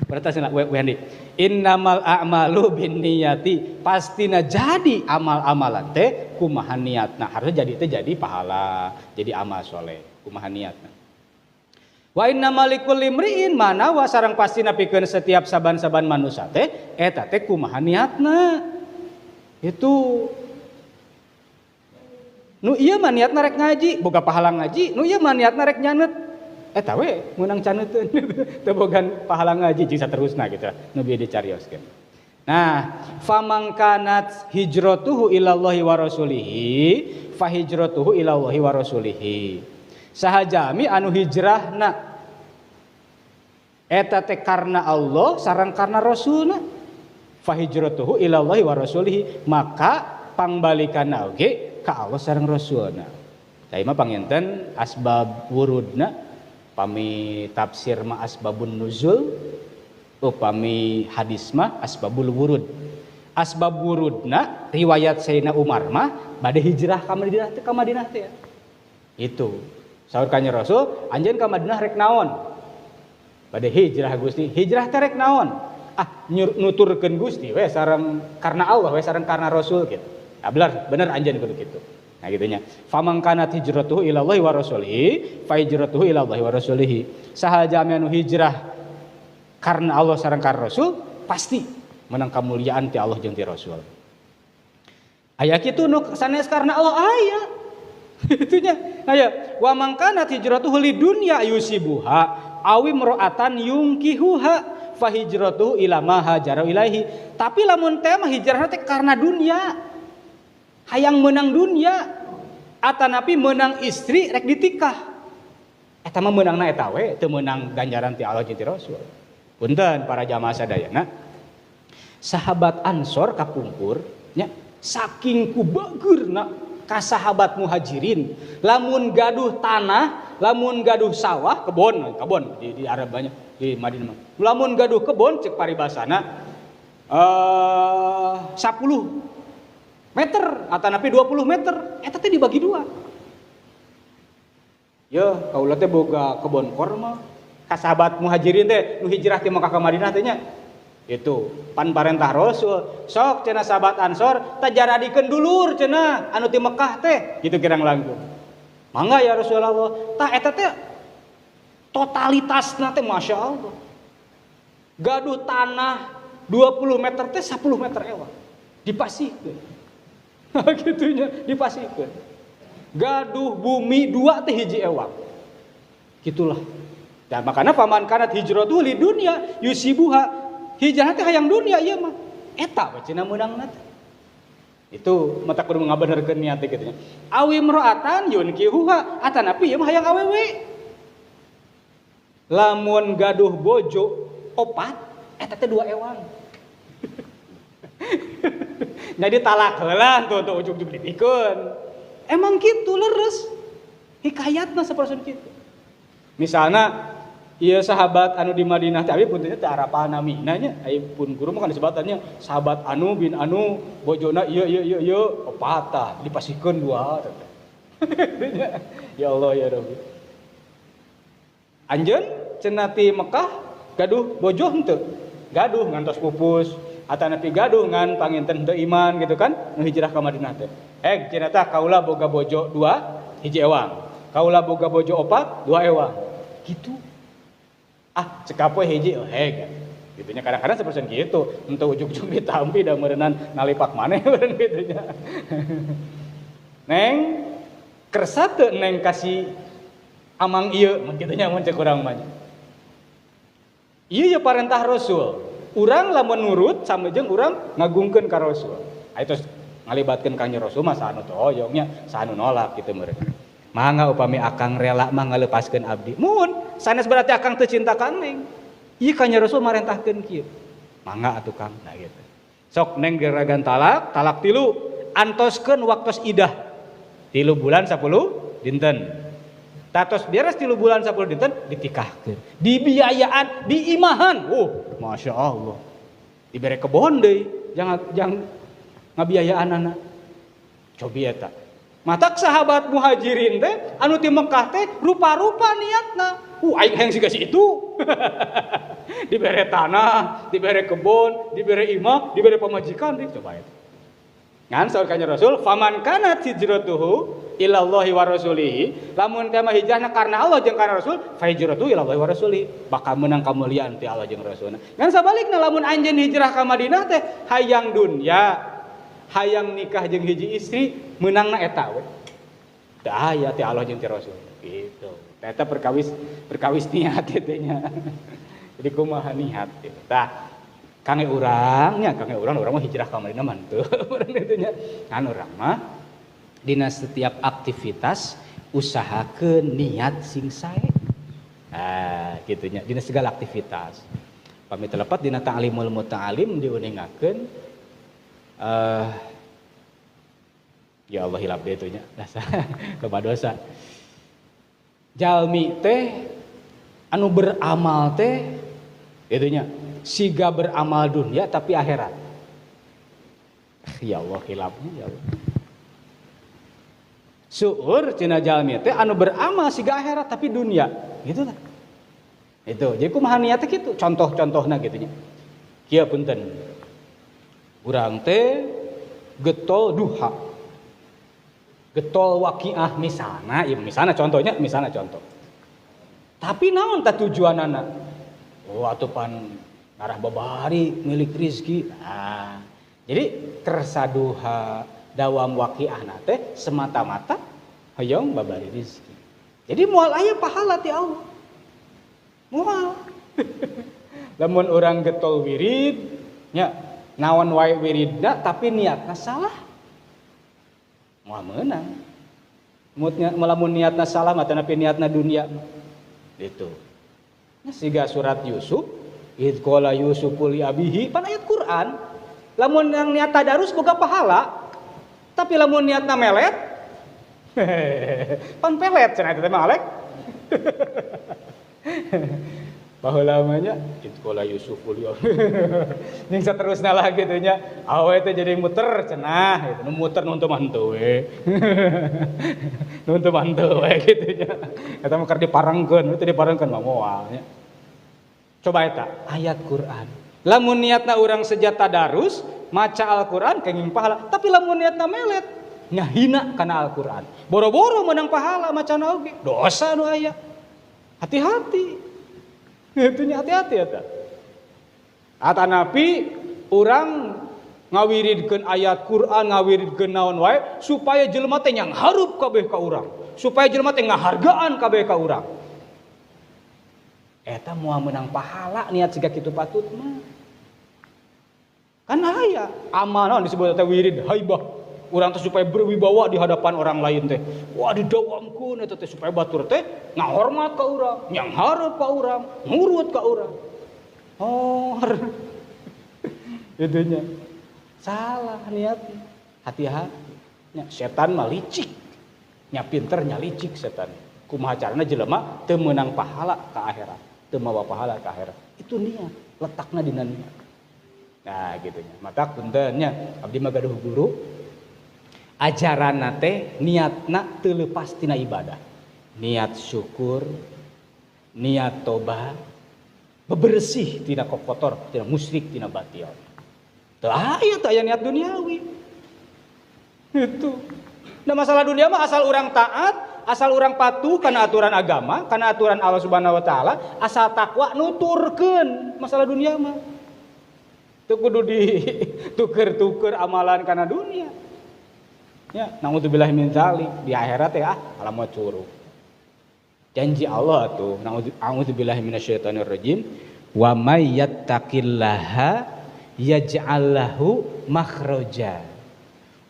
Berarti Wandi, innamal a'malu binniyati, pastina jadi amal-amalan teh kumaha niatna. Harusnya jadi teh jadi pahala, jadi amal soleh, kumaha niatna. Wa innamal likulli imri'in manawa sareng pastina pikeun setiap saban-saban manusia teh eta teh kumaha niatna. Itu nu ieu mah niatna rek ngaji, boga pahala ngaji, nu ieu mah niatna rek nyanet. Eta we meunang caneuteun teu bogan pahala ngaji jeung saterusna gitu. Nu bieu dicarioskeun. Nah, famangkanat hijratuhu ilallahi wa rasulihi fa hijratuhu ilallahi wa rasulihi. Sahajami anu hijrahna eta teh karna Allah sareng karna rasulna fa hijratuhu ilallahi wa rasulihi, maka pangbalikanna oge ka Allah sareng rasulna. Tah mah panginten asbab wurudna pami tafsir mah asbabun nuzul, upami hadis mah asbabul wurud. Asbab wurudna riwayat Sayyidina Umar mah bade hijrah ka Madinah teh ya. Itu saur kanjeng Rasul, anjeun ka Madinah rek naon? Bade hijrah Gusti. Hijrah teh rek naon? Nuturkeun Gusti we sareng karena Allah we sareng karena Rasul gitu. Nah, bener anjeun kudu kitu. Nah gitunya. Famangkanat hijratuhu ilallahi wa rasulihi fa hijratuhu ilallahi wa rasulihi. Sahaja anu hijrah karena Allah sareng karena Rasul pasti menang kamuliaan ti Allah jeung ti Rasul. Aya kitu nu sanes karena Allah aya. Itunya. Aya wa mangkanat hijratuhu lidunya yusibuha awi mro'atan yungkihuha fa hijratuhu ila ma hajara ilaihi. Tapi lamun teh mah hijrahna teh karena dunia. Hayang menang dunia atanapi menang istri rek ditikah. Eta mah meunangna eta we, teu meunang ganjaran ti Allah jeung ti Rasul. Punten para jamaah sadayana. Sahabat Ansor kapungkur nya saking kubageurna ka sahabat Muhajirin, lamun gaduh tanah, lamun gaduh sawah, kebon di Arab banyak di Madinah. Lamun gaduh kebon cek paribasana 10 meter atanapi 20 meter eta teh dibagi dua. Ya, kaula teh boga kebon korma. Ka sahabat Muhajirin teh nu hijrah ti Makkah ka Madinah teh nya. Itu pan parentah Rasul. Sok cenah sahabat Ansor teh jaradikeun dulur cenah anu ti Mekah teh. Gitu kirang langkung. Mangga ya Rasulullah. Tah eta teh totalitasna teh masyaallah. Gaduh tanah 20 meter teh 10 meter ewang. Dipasihkeun. Gitunya dipasihkeun. Gaduh bumi 2 teh hiji ewang. Gitulah. Dan makanya faman kanat hijratuhu li dunya yusibuha. Hijrah teh hayang dunia ieu mah. Eta we cenah meunangna teh. Itu mata kudu ngabenerkeun niat teh kitu nya. Awi mro'atan yunkihuha atanapi ieu mah hayang awewe. Lamun gaduh bojo 4 eta teh 2 ewang. Jadi talak heula tuh ujug-ujug dipikeun. Emang kitu leres. Hikayatna saperson kitu. Misalna ieu sahabat anu di Madinah teh abi puntennya teh arapah namina nya, aya pun guru mah kan disebatannya sahabat anu bin anu bojona ieu 4 tah dipasihkeun 2 teh. Ya Allah ya Rabbi. Anjeun cenah ti Mekah gaduh bojo henteu. Gaduh ngantos pupus. Atanapi gaduh ngan panginten teu iman gitu kan nu hijrah ka Madinah teh. Cenah tah kaula boga bojo 2 hiji ewang. Kaula boga bojo 4 2 ewang. Gitu. Cekapoe hiji kan. Gitu nya kadang-kadang sapersen kitu, henteu ujug-ujug ditampi da meureunnan nalipak maneh meureun kitu nya. Neng kersa teu neng kasih amang ieu mun kitu nya mun cek urang mah. Ieu ya parentah Rasul. Urang lamun nurut sama jeung urang ngagungkeun ka Rasul. Aya tos ngalibatkeun ka Rasul mah saanu teu hoyongnya, saanu nolak kitu meureun. Mangga upami akang rela mah ngaleupaskeun abdi. Mun sanes berarti akang teu cinta ka Neng. Ieu ka Rasul marentahkeun kieu. Mangga atuh Kang, nah gitu. Sok Neng geragan talak 3 antoskeun waktos idah. 3 bulan 10 dinten. Tatos beres 3 bulan 10 dinten ditikahkeun. Dibiayaan, diimahan. Masya Allah. Dibere kebon deui, jangan ngabiayaanana. Cobi eta. Matak sahabat Muhajirin teh anu ti Mekah teh rupa-rupa niatna. Aing hayang siga si itu. Dibere tanah, dibere kebun, dibere imah, dibere pemajikan, coba itu. Ngan saurkanya Rasul, faman kanat hijratuhu ilallahi wa rasulihi, lamun tema hijrahna karena Allah jeung karena Rasul, fa hijratuhu ilallahi wa rasulihi, bakal menang kamuliaan ti Allah jeung Rasulna. Ngan sabalikna lamun anjeun hijrah ka Madinah teh hayang dunya, hayang nikah jeung hiji istri, menangna eta we. Teu aya ti Allah jeung ti Rasul. Gitu. Eta perkawis niat teh nya. Jadi kumaha niat gitu. Tah kange urang mah hijrah ka Madinah mah teu urang kitu nya. Kan urang mah dina setiap aktivitas usahakeun niat sing sae. Kitu nya dina segala aktivitas. Pami telepat dina ta'limul muta'alim diuningakeun ya Allah hilap deui nya. Loba dosa. Jalmi teh anu beramal teh kitu nya siga beramal dunia tapi akhirat. Ya Allah hilapnya ya Allah. Suur cenah jalmi teh anu beramal siga akhirat tapi dunia, gitu lah. Itu. Jadi kumaha niat teh kitu, contoh-contohna gitu nya. Kieu punten. Urang teh getol duha. Getol waqiah misalna, ya misalna contohnya, misalna contoh. Tapi naon tah tujuanana? Oh atupan arah babari milik rizki. Jadi kersaduha dawam waqiahna teh semata-mata hoyong babari rizki. Jadi moal aya pahala ti Allah. Moal. Lamun urang getol wirid nya naon wae wiridna tapi niatna salah. Moal meunang. Lamun niatna salah mah tapi niatna dunia. Gitu. Nya siga surat Yusuf id qala Yusufu li abihi, pan ayat Quran. Lamun yang niat tadarus boga pahala. Tapi lamun niatna melet pan pelet cenah eta teh mah alek. Baheula lamanya id qala Yusufu li abihi. Ning saterusna lah kitu nya. Awe teh jadi muter cenah gitu. Nu muter nu teu mantu we. Nu teu mantu we kitu nya. Eta mah keur diparengkeun, teu diparengkeun mah moal nya. Coba eta ayat Quran. Lamun niatna urang sejata darus maca Al-Quran kenging pahala, tapi lamun niatna melet nyahina kana Al-Quran. Boro-boro menang pahala macana oge. Dosa nu aya. Hati-hati. Itu nya hati-hati eta. Atanapi urang ngawiridkeun ayat Quran, ngawiridkeun naon wae supaya jelema teh nyangharup kabeh ka urang. Supaya jelema teh ngahargaan kabeh ka urang. Eta moal menang pahala niat siga kitu patut mah. Kan aya amal naon disebut teh wirid haibah. Urang teh supaya berwibawa di hadapan orang lain teh. Wah didawamkeun eta teh supaya batur teh ngahormat ka urang, nyanghareup ka urang, nurut ka urang. Oh. Itunya. Salah niatna. Hati-hati. Nya setan mah licik. Nya pinter nya licik setan. Kumaha carana jelema teu meunang pahala ka akhirat. Teu mawa pahala ka akhirat. Itu niat, letakna dina niat. Nah, gitu nya. Maka puntennya abdi mah gaduh guru. Ajaranna teh niatna teu leupas tina ibadah. Niat syukur, niat tobat, bebersih tina kotor, tina musyrik, tina batil. Teu aya niat duniawi. Itu. Nah masalah dunia mah asal urang taat, asal urang patuh kana aturan agama, kana aturan Allah Subhanahu wa taala, asal takwa nuturkeun masalah dunia mah. Teu kudu dituker-tuker amalan kana dunia. Ya, naudzubillahi min dzalik, di akhirat ya alamat curug. Janji Allah tuh, naudzubillahi minasyaitonir rajim, wa may yattaqillaha yaj'al lahu makhraja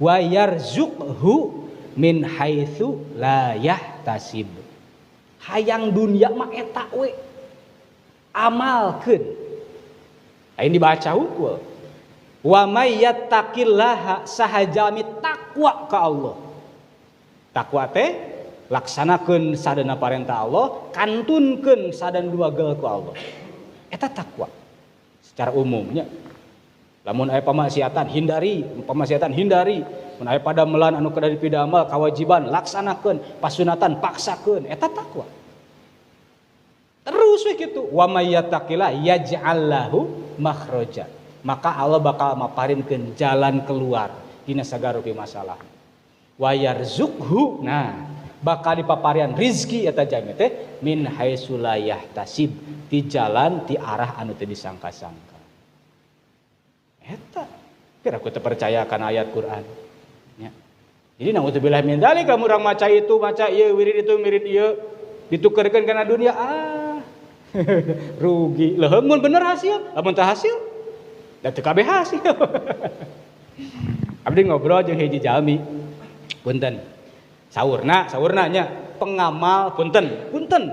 wa yarzuqhu min haitsu la yahtasib. Hayang dunia mah eta we amalkeun. Ain dibaca hukul. Wa may yattaqillaha sahajami takwa ka Allah. Takwa teh laksanakeun sadana parentah Allah, kantunkeun sadan duagel ku Allah. Eta takwa. Secara umumnya lamun aya pamaksiatan hindari, mun aya padamelan anu kada dipidamal kawajiban laksanakeun, pasunatan paksakeun, eta takwa. Terus we kitu. Wa may yattaqillah yaj'al lahu makhraja. Maka Allah bakal maparinkeun jalan keluar dina sagara masalah. Wa yarzuqhu. Nah, bakal dipaparian rizki eta jami teh min haitsu la yahtasib, di jalan di arah anu teu disangka-sangka. Eta kira aku teu percaya kana ayat Quran. Ya. Jadi naudzubillah min dzalik kamu urang maca itu, maca ieu, wirid itu, wirid ieu ditukerkeun kana dunia rugi. Leuh mun bener hasil, lamun teu hasil da teu kabeh hasil. Abdi ngobrol jeung hiji jalmi. Punten. Saurna nya pengamal punten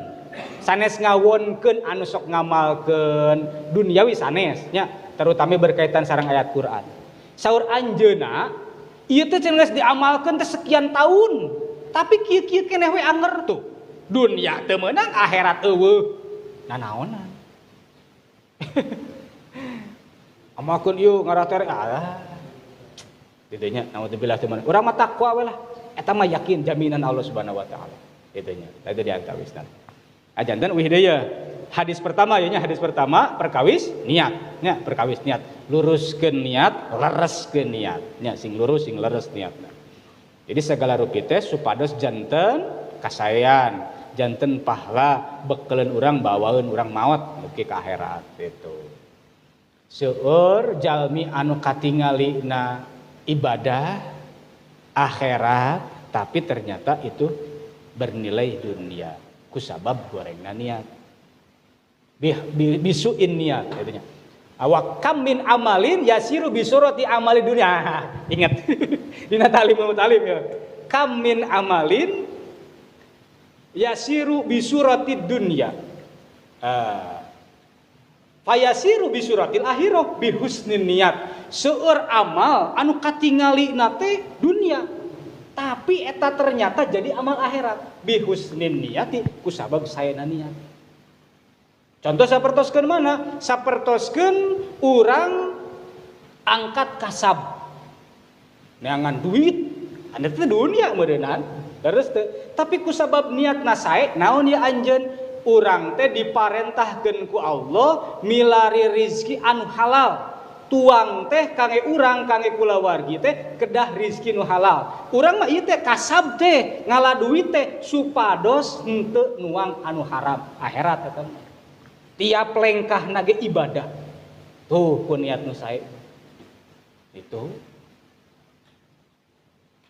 sanes ngawonkeun anu sok ngamalkeun duniawi sanes nya terutama berkaitan sareng ayat Quran. Saur anjeunna ieu teh cenah diamalkeun teh sekian tahun tapi kieu-kieu keneh we anger tuh. Dunia teu meunang akhirat eueuh. Nanaonan. Amalkeun ieu ngarater ditu nya naudzubillah teu meunang. Urang mah takwa we lah. Eta mah yakin jaminan Allah Subhanahu wa taala. Kitu nya. Tadi diantawisna. Ajanten wih deui hadis pertama ya nya hadis pertama perkawis niat nya perkawis niat luruskeun niat lereskeun niat nya sing lurus sing leres niatna. Jadi segala rupi teh supados janten kasayan janten pahala bekeleun urang bawaeun urang maot mugi ka akhirat itu. Seueur jalmi anu katingalina ibadah akhirat tapi ternyata itu bernilai dunia kusabab gorengna niat bisuin niat katanya. Awak kam min amalin yasiru bisurati amali dunia. Ingat dina talim ya. Kam min amalin yasiru bisurati dunia. Fayasiru bisuratil akhirah bihusnin niat. Seueur amal anu katingalina teh dunia. Tapi eta ternyata jadi amal akhirat bihusnin niati kusabab saena niat. Contoh sapertoskeun mana? Sapertoskeun urang angkat kasab. Neangan duit, anda teh dunia meureunnan. Terus teh, tapi kusabab niatna sae, naon ya anjeun? Urang teh diparentahkeun ku Allah milari rizki anu halal. Tuang teh kangge urang kangge kulawargi teh kedah rizki nu halal. Urang mah ieu teh kasab teh ngala duit teh supados henteu nuang anu haram. Akhirat eta mah. Tiap lengkah nage ibadah. Tuh ku niat nu sae. Itu.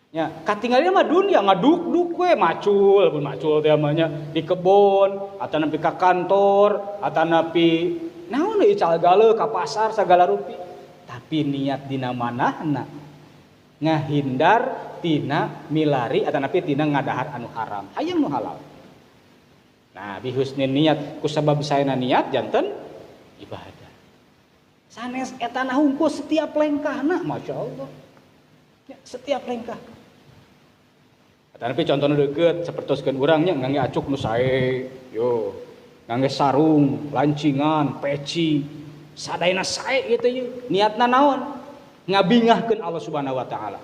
Ya, katingalina mah dunia ngaduk-duk we macul, pun macul teh mah nya di kebon, atawa nepi ka kantor, atawa nepi naon ieu calgale ka pasar sagala rupi. Tapi niat dina manahna ngahindar tina milari atawa nepi tina ngadahar anu haram. Hayang nu halal. Nah, bihusnin niat kusabab saena niat janten ibadah. Sanes eta na hungkul setiap lengkahna, masyaallah. Ya, setiap lengkah. Tapi contohnya deket sapertoskeun urang nya ngangge acuk nu sae, yo. Ngangge sarung, lancingan, peci, sadayana sae kitu ye. Niatna naon? Ngabingahkeun Allah Subhanahu wa taala.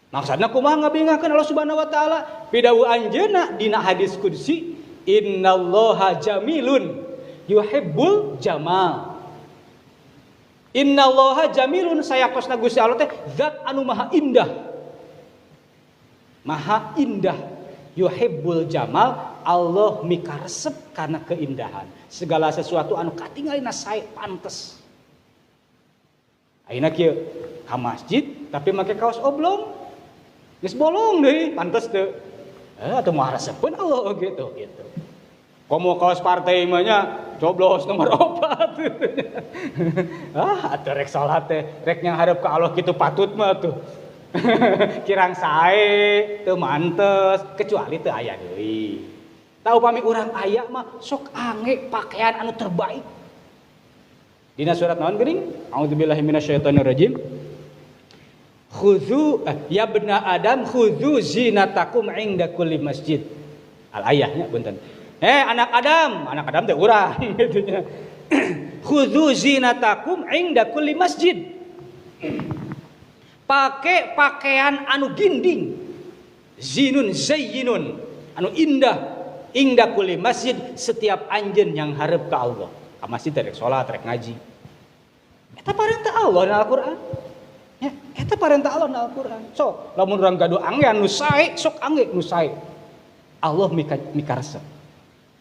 Maksudna kumaha ngabingahkeun Allah Subhanahu wa taala? Pidawu anjeunna dina hadis qudsi, innallaha jamilun yuhibbul jamal. Innallaha jamilun sayakosna Gusti Allah teh zat anu maha indah. Maha indah, yuhibbul jamal, Allah mikaresep karena keindahan. Segala sesuatu anu katingalina sae pantes. Ayeuna kieu ka masjid tapi make kaos oblong. Geus bolong deui, pantes teu. Atuh mah resepkeun Allah gitu. Komo kaos partai mah nya coblos nomor 4. Atuh rek salat teh, rek nyang hadap ka Allah kitu patut mah tuh. Kirang sae teu mantes kecuali teu aya deui. Tah upami urang aya mah sok ange pakaian anu terbaik. Dina surat naon geuning? A'udzubillahi minasyaitonir rajim. Khudzu ya bena Adam khudzu zinatakum 'inda kulli masjid. Al ayahnya punten. Anak Adam teh urang gitu nya. Khudzu zinatakum 'inda kulli masjid. Pakai pakaian anu ginding, zinun zayyinun, anu indah Ingda kuli masjid, setiap anjeun yang hareup ka Allah. Ka masjid rek salat, rek ngaji. Eta parentah Allah di Al-Qur'an. Ya, eta parentah Allah di Al-Qur'an. Sok, lamun urang gaduh anggean nu sae, sok angge nu sae. Allah mikarsa.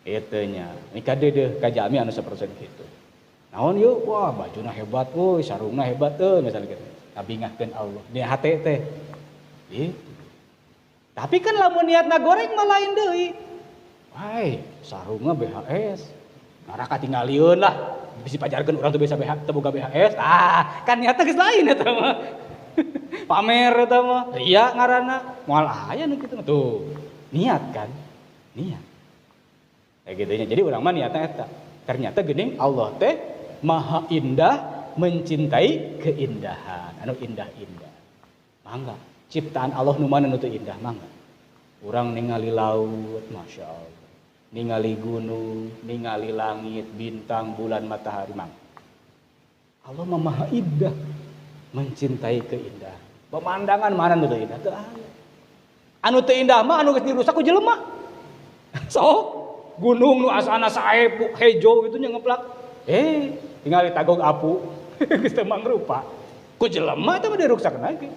Eta nya, mika deudeuh ka jalmi anu sapersen kitu. Naon yeuh? Wah, bajuna hebat euy, sarungna hebat euy, misalnya kitu. Ngabingahkeun Allah. Di hate teh. Gitu. Tapi kan lamun niatna goreng mah lain deui. Wai, sarungna BHS. Ngara katingalieun lah. Bisi pajarkeun urang teu biasa teu boga BHS. Ah, kan niatna geus lain eta mah. Pamer eta mah. Ria ngaranna. Moal aya nu kitu tuh. Niat kan? Niat. Kayak gitunya. Jadi urang mah niatna eta. Ternyata geuning Allah teh Maha Indah, mencintai keindahan, anu indah-indah. Mangga, ciptaan Allah nu mana nu teu indah, mangga. Urang ningali laut, masya Allah. Ningali gunung, ningali langit, bintang, bulan, matahari, mangga. Allah mah Maha Indah, mencintai keindahan. Pemandangan mana nu teu indah? Teu aya. Anu teu indah mah anu geus dirusak ku jelema. Sok, gunung nu asana sae hejo itu nya ngeplak. Tinggal ditagog apu, geus teu mangrupa. Ku jelema teh mah diruksak lagi.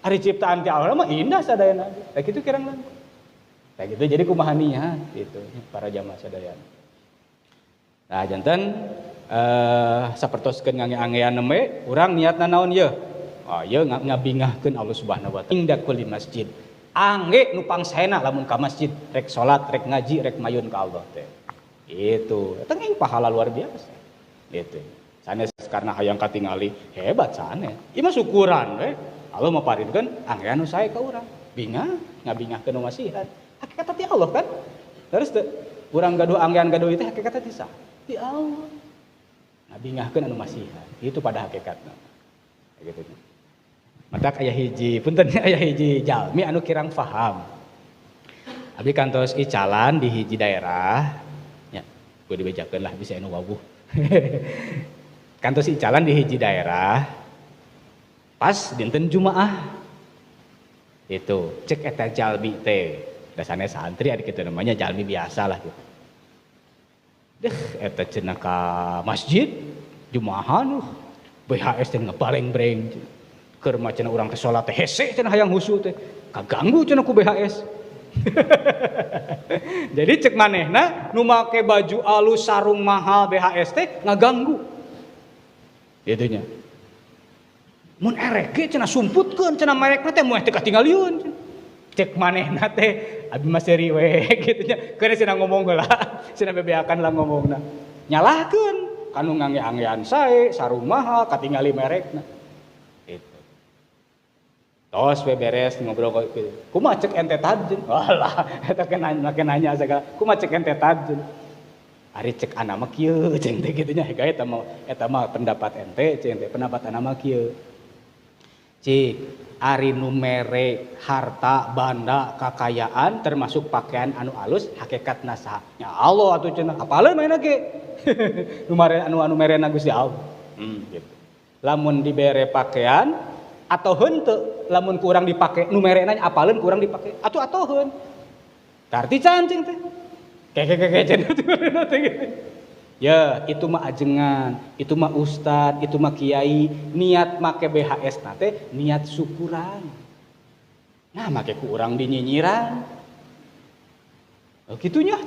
Ari ciptaan ti Allah mah indah sadayana. Tah kitu kirang langkung. Tah kitu jadi kumaha niat gitu para jamaah sadayana. Nah, janten sapertoskeun ngange-angean we, urang niatna naon yeuh? Ah, yeuh ngabingahkeun Allah Subhanahu wa taala. Inda kulli masjid. Angge nu pangsaena lamun ka masjid, rek salat, rek ngaji, rek mayun ka Allah teh. Itu, eta ngeuing pahala luar biasa. Gitu. Sanes karena hayang katingali hebat sanes. Ieu mah syukuran we. Allah mah parinkeun anggean nu sae ka urang. Ngabingahkeun nu masihat. Hakikat ti Allah kan? Terus teu urang gaduh anggean gaduh itu hakikat ti sa? Ti Allah. Ngabingahkeun anu masihat. Itu pada hakikatna. Gitu. Matak aya hiji, punten aya hiji jalmi anu kirang paham. Abi kantos icalan di hiji daerah. Ya, gua dibejakeun lah bisa anu wawuh. Kantos icalan di hiji daerah pas dinten Jumaah itu cek eta jalmi teh dasarnya santri adik itu namanya jalmi biasa lah gitu. Deh eta cenah ka masjid Jumaahan BHS teh ngabaleng-breng keur macana urang teh salat teh hese cenah hayang husu teh kaganggu cenah ku BHS. Jadi cek manehna nu make baju alus sarung mahal BHS teh ngaganggu. Gitunya. Mun erek ge cenah sumputkeun cenah merekna teh moeh teh katingalieun. Cek manehna teh abi mah seri we gitunya. Keur cenah ngomong heula, cenah bebeakan lah ngomongna. Nyalahkeun kanu ngange-angean sae sarung mahal katingali merekna. Tos we beres ngobrol kitu. Kumaha cek ente tadjeun? Walah, eta ke nanya segala. Kumaha cek ente tadjeun? Ari cek ana mah kieu, ceng teh kitu nya. Eta mah pendapat ente, ceng teh pendapat ana mah kieu. Cik, ari nu mere harta, banda, kakayaan termasuk pakaian anu alus hakikatna saha? Ya Allah atuh cenah. Apaleun maena ge? Nu mere anu merena Gusti Allah. Gitu. Lamun dibere pakaian atau henteu lamun kurang dipake nu merena apaleun kurang dipake atuh-atuheun tarti cancing teh keke cenah teh ya itu mah ajengan itu mah ustad itu mah kiai niat make BHS na teh niat syukuran nah make ku urang dinyinyiran oh kitunya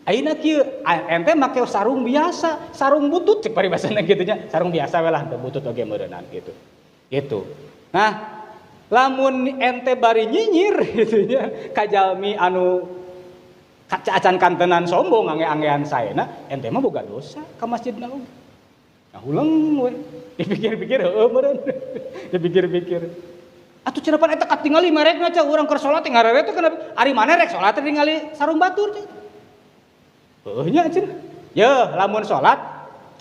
ayeuna kieu ente make sarung biasa, sarung butut cek paribasana kitu nya, sarung biasa we lah teu butut oge meureunan gitu. Gitu. Nah, lamun ente bari nyinyir gitu nya ka jalmi anu acan kantenan sombong ange-angean saena, ente mah boga dosa ka masjidna oge. Nah, ulang we. Dipikir-pikir heueuh meureun. Dipikir-pikir. Atuh cenah pan eta katingali merekna cah urang keur salat teh ngarere teh kana ari maneh rek salat teh ningali sarung batur cah. Nya cenah. Ya, lamun salat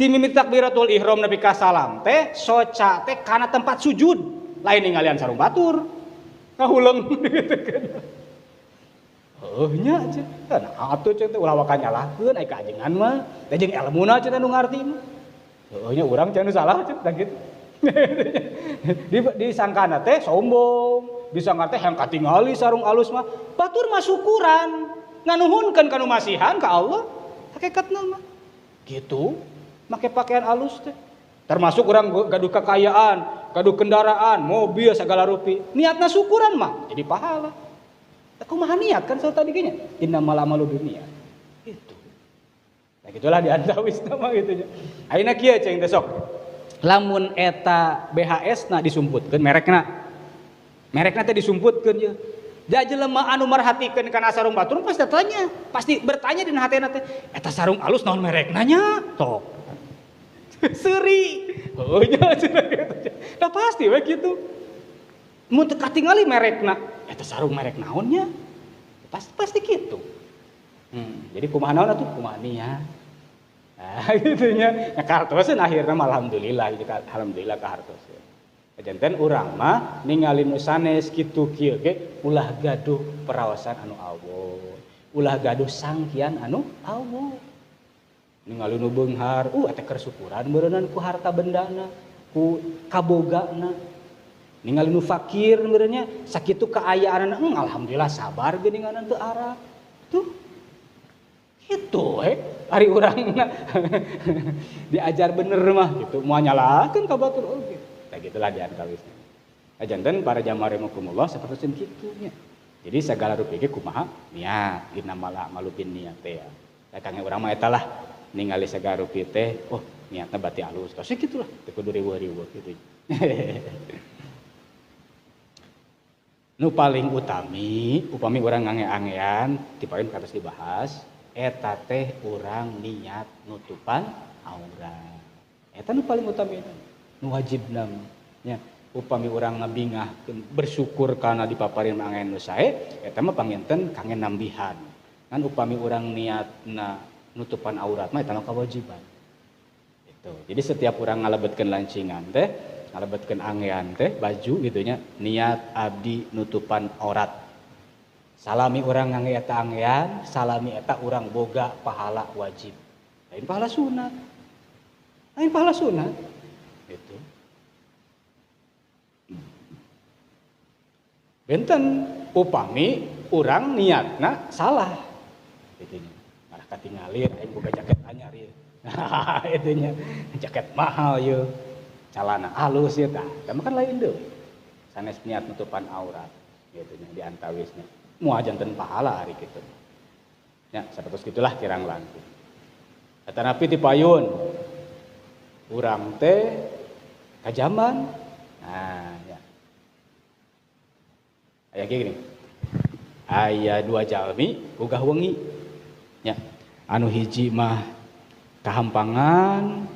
ti mimiti takbiratul ihram nepi ka salam teh soca teh kana tempat sujud, lain ningalian sarung batur. Ngahuleung gitu. Nya cenah. Nah, atuh cenah teh ulah wakan nyalahkeun ai kaajengan mah, teh jeung elmuna cenah nu ngarti mah. Nya urang cenah salah cenah gitu. Disangkana teh sombong, disangka teh hayang katingali sarung alus mah. Batur mah syukuran. nganuhunkeun kanu masihan ka Allah. Hakikatna mah gitu. Make pakaian alus teh. Termasuk orang gaduh kekayaan, gaduh kendaraan, mobil segala rupi. Niatna syukuran mah jadi pahala. Kumaha niat kan soal tadi nya. Innamal amalu dunia. Gitu. Nah gitulah di antawis nama gitu nya. Ayeuna kieu cing teh sok. Lamun eta BHS na disumputkeun merekna. Merekna teh disumputkeun ye. Da jelema anu marhatikeun kana sarung batur pasti bertanya dina hatena teh, eta sarung alus naon merekna nya? Tok. Seuri. Oh nya cenah gitu. Da pasti we kitu. Mun teu katingali merekna, eta sarung merek naon nya? Pasti kitu. Jadi kumaha naon atuh? Kumaha niat. Nah, gitu nya. Ya kartoseun akhirna alhamdulillah, alhamdulillah kahartoseun. Janten urang mah ningali nu sanes kitu kieu ge ulah gaduh peraosan anu awon, ulah gaduh sangkian anu awon. Ningali nu beunghar, eta keur syukuran beureunan ku harta bendana, ku kabogana. Ningali nu fakir beureunya sakitu kaayaanna, alhamdulillah sabar geuninganan teu arah. Tuh. Kitu ari urangna diajar bener mah gitu, moal nyalakeun ka batur oge. Nah gitulah di antawisna. Janten para jamaah rahimakumullah sapertosieun kitu nya. Jadi segala rupi ge kumaha niat, innamal a'malu binniyat teh ya. Da kangge urang mah eta lah ningali segala rupi teh, oh niatna bati alus. Tos kitu lah, teu kudu riweuh-riweuh kitu. Nu paling utami, upami urang ngange-angean, dipaeun katos dibahas, eta teh urang niat nutupan aurat. Eta nu paling utami. Nu wajibna nya upami urang ngabingahkeun bersyukur kana dipaparin mangaen nu sae eta mah panginten kangge nambihan. Kan upami urang niatna nutupan aurat mah eta mah kewajiban. Gitu. Jadi setiap urang ngalebetkeun lancingan teh, ngalebetkeun angean teh baju gitu nya niat abdi nutupan aurat. Salami urang ngangge eta angean, salami eta urang boga pahala wajib. Lain pahala sunat. Lain pahala sunat. Gitu. Benten upami urang niatna salah. Gitu nya. Marah katingali aing boga jaket anyar ieu. Nah, itu nya jaket mahal ye. Calana halus ye tah. Tapi kan lain deui. Sanes niat nutupan aurat. Gitu nya di antawisnya. Moal janten pahala ari kitu. Nya sapertos kitulah kirang langkung. Atanapi ti payun. Urang teh kajaman. Nah, ya. Aya gini. Aya dua jalmi gugah wengi. Ya. Anu hiji mah kahampangan,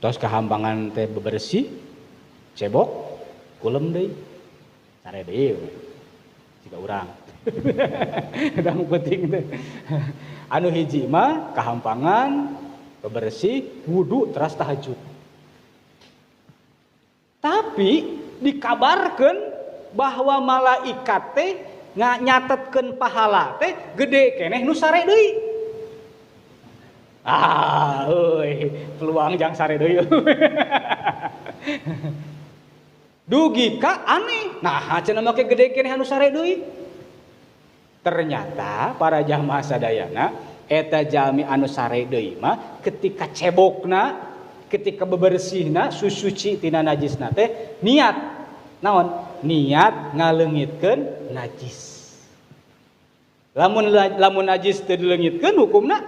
tos kahampangan teh bebersih, cebok, kulem deui. Sare deui. Siga urang. Dang penting teh. Anu hiji mah kahampangan, bebersih, wudu teras tahajud. Tapi dikabarkan bahwa malaikat teh nyatetkeun pahala teh gede keneh nu sare deui. Peluang jang sare deui. Dugi ka aneh. Nah, cenah make gede keneh anu sare deui. Ternyata para jamaah sadayana eta jalmi anu sare deui mah ketika cebokna, ketika bebersihna susuci tina najisna teh niat naon? Niat ngaleungitkeun najis. Lamun najis teu dileungitkeun hukumna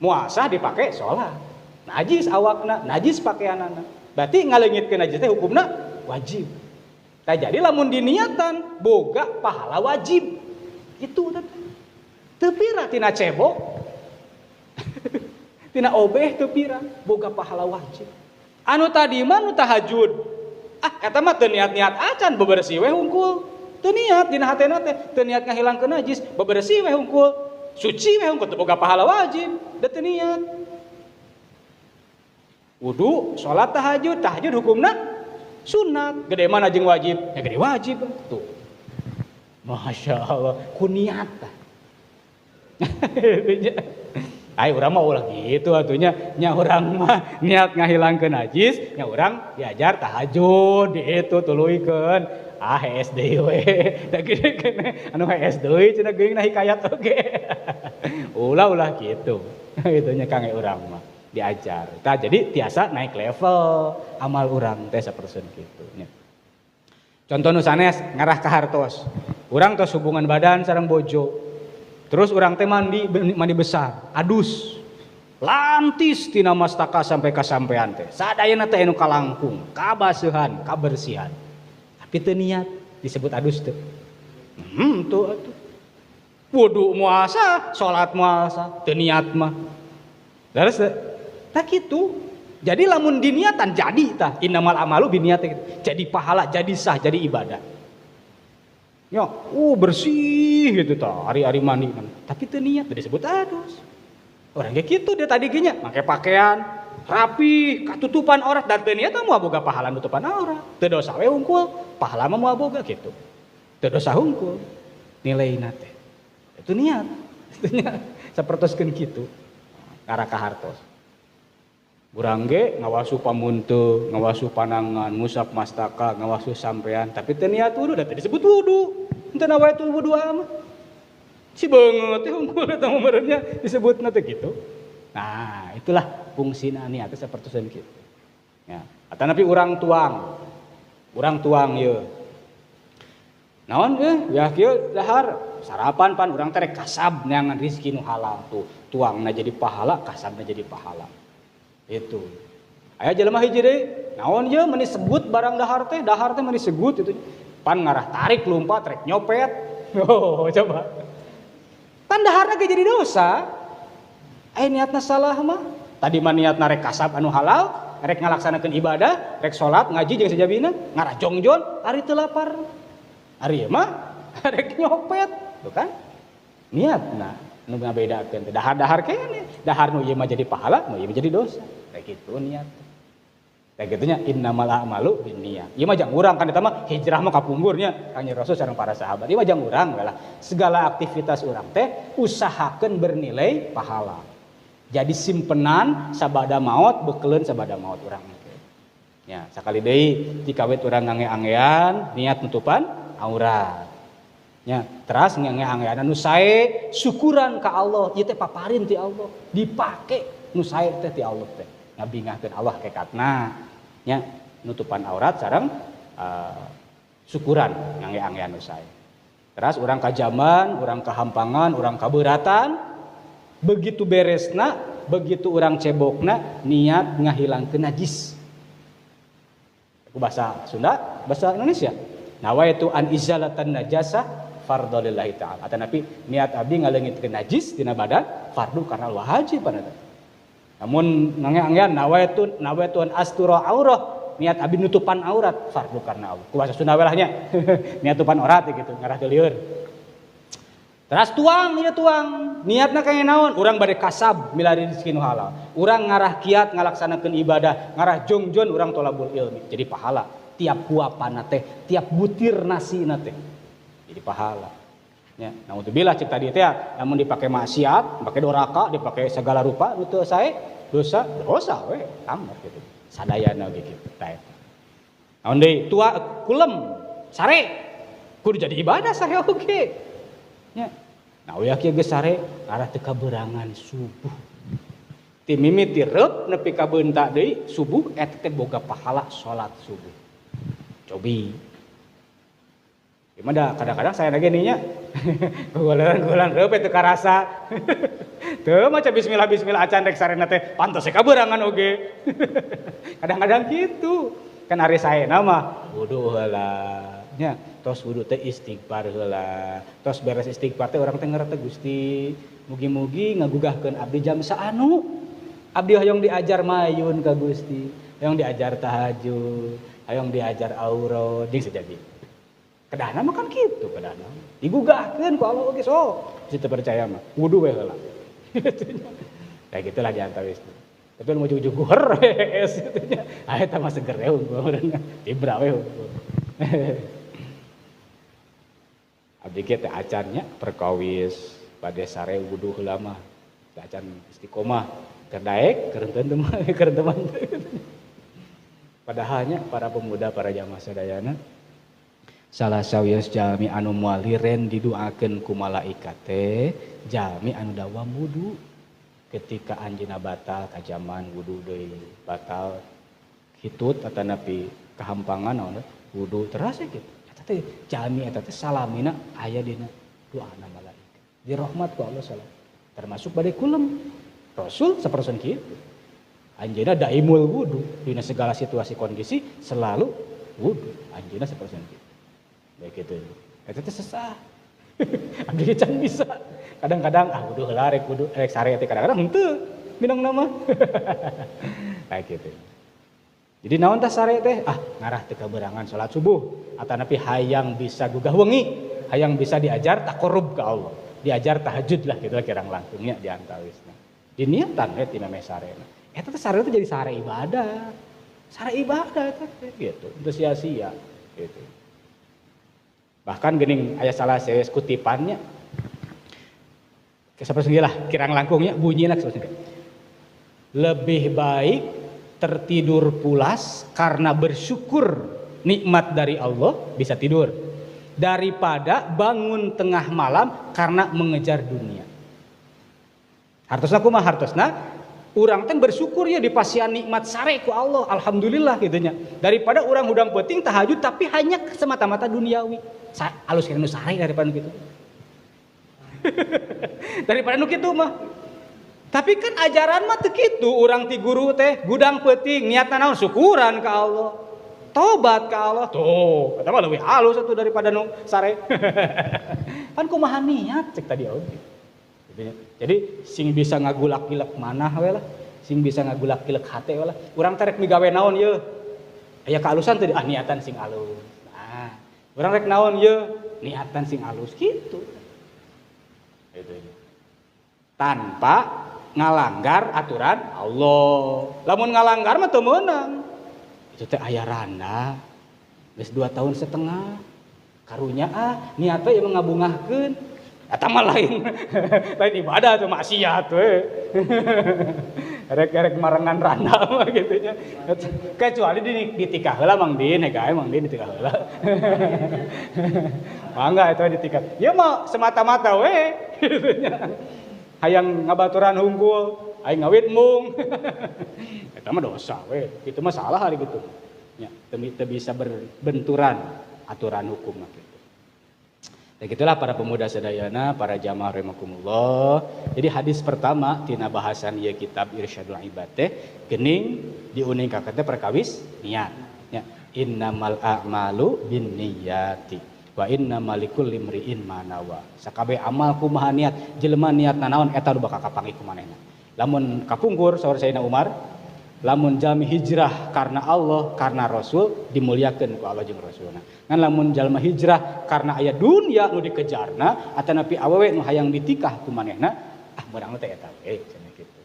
muasah dipake salat. Najis awakna, najis pakaianana. Berarti ngaleungitkeun najis teh hukumna wajib. Tah jadi lamun diniatan boga pahala wajib. Kitu teh. Teu pira tina cebok. Tina obeh teu pira boga pahala wajib. Anu tadi mah nu tahajud. Eta mah teu niat-niat acan bebersih we hungkul. Teu niat dina hatena teh, teu niat ngahilangkeun najis, bebersih we hungkul. Suci we hungkul teu boga pahala wajib, da teu niat. Wudu, salat tahajud hukumna sunat. Gede mana jeung wajib? Ya gede wajib tuh. Masya Allah, ku niat tah. Ai urang mah ulah gitu atunya, nya urang mah niat ngahilangkeun najis, nya urang diajar tahajud, ditu tuluikeun HS deui we. Da gede kene anu HS deui cenah geuning na hikayat oge. Ulah gitu. Itunya Kang urang mah diajar. Tah jadi tiasa naik level amal urang teh sapersen kitu nya. Contoh nu sanes ngarah ka hartos. Urang tos hubungan badan sareng bojo. Terus urang teh mandi besar, adus. Lantis tina mastaka sampai kasampean teh. Sadayana teh anu kalangkung, kabaseuhan, kabersihan. Tapi teu niat disebut adus teu. Tuh atuh. Wudu muasa, salat muasa, teu niat mah. Daras tah kitu. Jadi lamun diniatan jadi tah innamal amalu binniyat gitu. Jadi pahala, jadi sah, jadi ibadah. Ya, bersih gitu tah, hari-hari mandi. Tapi teu niat disebut adus. Orang kayak gitu dia tadi gini, pakai pakaian rapi, katutupan aurat dan teu niat moal boga pahala nutupan aurat. Teu dosa we hungkul, pahala mah moal boga gitu. Teu dosa hungkul. Nilaina teh. Itu niat. Sapertoskeun kitu. Karena ka hartos. Urang ge ngawasu pamunteu, ngawasu panangan, ngusap mastaka, ngawasu sampean, tapi teu niat wudu da teh disebut wudu. Henteu nawaitul wudu mah. Si beungeut teh hungkul eta meureunnya disebutna teh kitu. Nah, itulah fungsina niat teh sapertosan kitu. Ya, atanapi urang tuang. Urang tuang ieu. Naon ya kieu dahar sarapan pan urang teh rek kasab neangan rezeki nu halal tuh. Tuangna jadi pahala, kasabna jadi pahala. Itu. Aya jelema hiji deui, naon ieu meuni sebut barang dahar teh meuni sebut itu. Pan ngarah tarik lompat rek nyopet. Oh, coba. Kan daharna ge jadi dosa. Niatna salah mah. Tadi mah niatna rek kasab anu halal, rek ngalaksanakeun ibadah, rek salat, ngaji jeung sajabina, ngarah jongjon, ari teu lapar. Ari mah rek nyopet, tuh kan? Niatna nu ngabedakeun teh dahar-dahar keneh. Dahar nu ieu mah jadi pahala, nu ieu mah jadi dosa. Kayak kitu niat. Kayak gitunya innamal a'malu binniyat. Ieu mah jang urang kan eta mah hijrah mah kapungkurnya Kanjeng Rasul sareng para sahabat. Ieu mah jang urang lah. Segala aktivitas urang teh usahakeun bernilai pahala. Jadi simpenan sabada maot beukeleun sabada maot urang teh. Ya, sakali deui ti kawit urang ngange-angean niat nutupan aurat. Ya, teras ngange-angean anu sae syukuran ka Allah, ieu teh paparin ti Allah, dipake nu sae teh ti Allah teh. Ngabingahkeun Allah hakikatna nya nutupan aurat sareng syukuran ngange-angean nu sae. Teras urang kajaman, urang kahampangan, urang kabeuratan, begitu beresna, begitu urang cebokna niat ngahilangkeun najis. Ku bahasa Sunda, bahasa Indonesia. Nawaitu an izalatan najasa fardhu lillahi ta'ala. Atanapi niat abdi ngaleungitkeun najis dina badan fardu karena Allah wajib panata. Namun ngange-angean nawaitu an astura aurah, niat abdi nutupan aurat fardu karena Allah. Ku bahasa Sunda we lah nya. Niat tutupan aurat gitu, ngarah teu lieur. Teras tuang, niatna kaya naon? Urang bade kasab milari rezeki nu halal. Urang ngarah kiat ngalaksanakeun ibadah, ngarah jongjon urang tolabul ilmi, jadi pahala. Tiap kuapanna teh, tiap butir nasina teh jadi pahala. Ya, naudzubillah cek tadi teh namun dipake maksiat, dipake doraka, dipake segala rupa nu teu sae dosa we tamat gitu. Sadayana ge kitu tah eta. Naon deui tua kulem sare kudu jadi ibadah sare oge. Ya. Nah, uyak geus sare arah teu kaberangan subuh. Ti mimiti reup nepi ka beunta deui subuh eta teh boga pahala salat subuh. Cobi. Gimana kadang-kadang saya lagi nih nya. Gulan reup teu karasa. Teu maca bismillah acan rek sarena teh pantos kaberangan oge. Kadang-kadang gitu. Kan ari saena mah wudu heula. Nya tos wudu teh istighfar heula. Tos beres istighfar teh urang teh ngareta Gusti, mugi-mugi ngagugahkeun abdi jam saanu. Abdi hoyong diajar mayun ka Gusti, hoyong diajar tahajud, hoyong diajar aurat jeung sajadi. Kedahna mah kan kitu kedahna. Digugahkeun ku Allah oge sok. Situ percaya mah wudu we heula. Kayak gitulah di antawisna. Tapi nu ujug-ujug guher es kitu nya. Ah eta mah seger we urang. Tibra we. Abdi ge teh acannya perkawis bade sare wudu heula mah. Acan istiqomah keur daek keur teman. Padahalnya para pemuda para jamaah sadayana salah sawios jalmi anu moal liren diduakeun ku malaikat teh jalmi anu dawam wudu ketika anjeunna batal kajaman wudu deui batal hitut atanapi kahampangan naon wudu terasa kitu eta teh jalmi eta teh salamina aya dina doana malaikat dirahmat ku Allah salam termasuk bade kulem rasul saperson kitu anjeunna daimul wudu dina segala situasi kondisi selalu wudu anjeunna saperson kitu baik itu eta teh sesah abdi can bisa kadang-kadang wudu heula rek wudu rek sare teh kadang-kadang henteu minang nama kayak gitu jadi naon tah sare teh ngarah teu kaberangan salat subuh atanapi hayang bisa gugah wengi hayang bisa diajar taqarrub ka Allah diajar tahajud lah gitu kirang langkungnya di antawisna diniatan ti meme sarena eta teh sare teh jadi sare ibadah eta teh gitu teu sia-sia gitu. Bahkan geuning aya salah seueus kutipannya. Saperti lah kirang langkungnya bunyina saperti lebih baik tertidur pulas karena bersyukur nikmat dari Allah bisa tidur daripada bangun tengah malam karena mengejar dunia. Hartosna kumaha hartosna? Urang teh bersyukur ya dipasian nikmat sare ku Allah, alhamdulillah gitunya. Daripada urang hudang peuting tahajud tapi hanya semata-mata duniawi. Alus kira nu sare daripada nu kitu. Daripada nu kitu mah. Tapi kan ajaran mah teu kitu, urang ti guru teh gudang peuting niatna naon syukuran ka Allah. Tobat ka Allah. Tuh, eta mah leuwih halus atuh daripada nu sare. Kan kumaha niat cek tadi oge. Jadi sing bisa ngagulak-gilek manah we lah, sing bisa ngagulak-gilek hate we lah. Urang teh rek migawe naon ye? Aya kaalusan teh niatan sing alus. Nah, urang rek naon ye? Niatan sing alus kitu. Itu. Tanpa ngalanggar aturan Allah. Lamun ngalanggar mah teu meunang. Itu teh aya randa. Geus 2 tahun setengah. Karunya niatna ieu ngabungahkeun. Eta mah lain ibadah tuh maksiat we. Rek marengan randa mah gitu nya. Kecuali ditikah heula Mang Din, gawe Mang Din ditikah heula. Mangga eta ditikah. Ieu mah semata-mata we gitu nya. Hayang ngabaturan hungkul, aing ngawit mung. Eta mah dosa we. Kitu mah salah hari gitu. Nya teu bisa berbenturan aturan hukum mah. Ya gitulah para pemuda sadayana, para jamaah rahimakumullah. Jadi hadis pertama tina bahasan ieu kitab Irsyadul Ibad teh geuning diuning ka teh perkawis niat. Ya, innamal a'malu binniyati wa innamal likulli imri'in ma nawa. Sakabeh amal kumaha niat, jelema niatna naon eta nu bakal kapanggih ku manehna. Lamun kapungkur saur Sayyidina Umar, lamun jalmi hijrah karena Allah, karena Rasul dimuliakeun ku Allah jeung Rasulna. Ngan lamun jalma hijrah karena aya dunia nu dikejarna atanapi awewe nu hayang ditikah ku manehna, meurang teh eta we cenah kitu.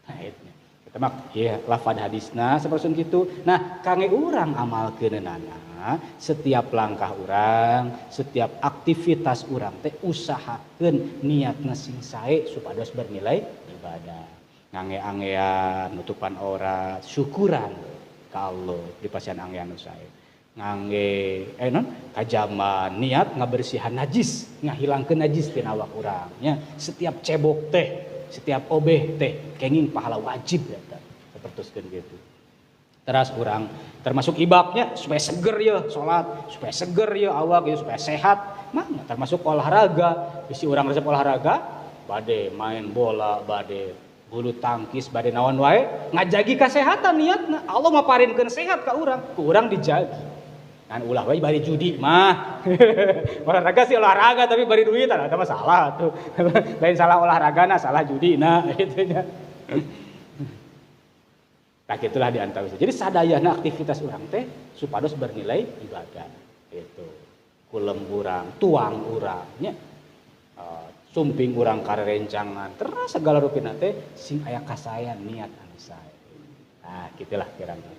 Nah eta. Eta mah ieu lafaz hadisna saperson kitu. Nah, kangge urang amalkeunana, setiap langkah urang, setiap aktivitas urang teh usahakeun niatna sing sae supados bernilai ibadah. Ngange-angean nutupan aurat syukuran ka Allah dipasihan angean nu sae ngangge kajaman niat ngabersihan najis ngahilangkeun najis tina awak urang nya setiap cebok teh setiap obeh teh kenging pahala wajib eta sapertoskeun kitu teras urang termasuk ibadahnya supaya seger ya salat supaya seger ya awak ya supaya sehat mah termasuk olahraga bisi urang resep olahraga bade main bola bade bulu tangkis bade naon wae ngajagi kasehatan niatna Allah maparinkeun sehat ka urang ku urang dijagi kan ulah wae bari judi mah olahraga sih olahraga tapi bari duit ada masalah tuh lain salah olahragana salah judina gitu nya nah gitulah di antara jadi sadayana aktivitas urang teh supados bernilai ibadah itu kulem urang tuang urang nya sumping urang karerencangan terus segala rupina teh sing aya kasayan niat anu sae. Nah, gitulah kira-kira.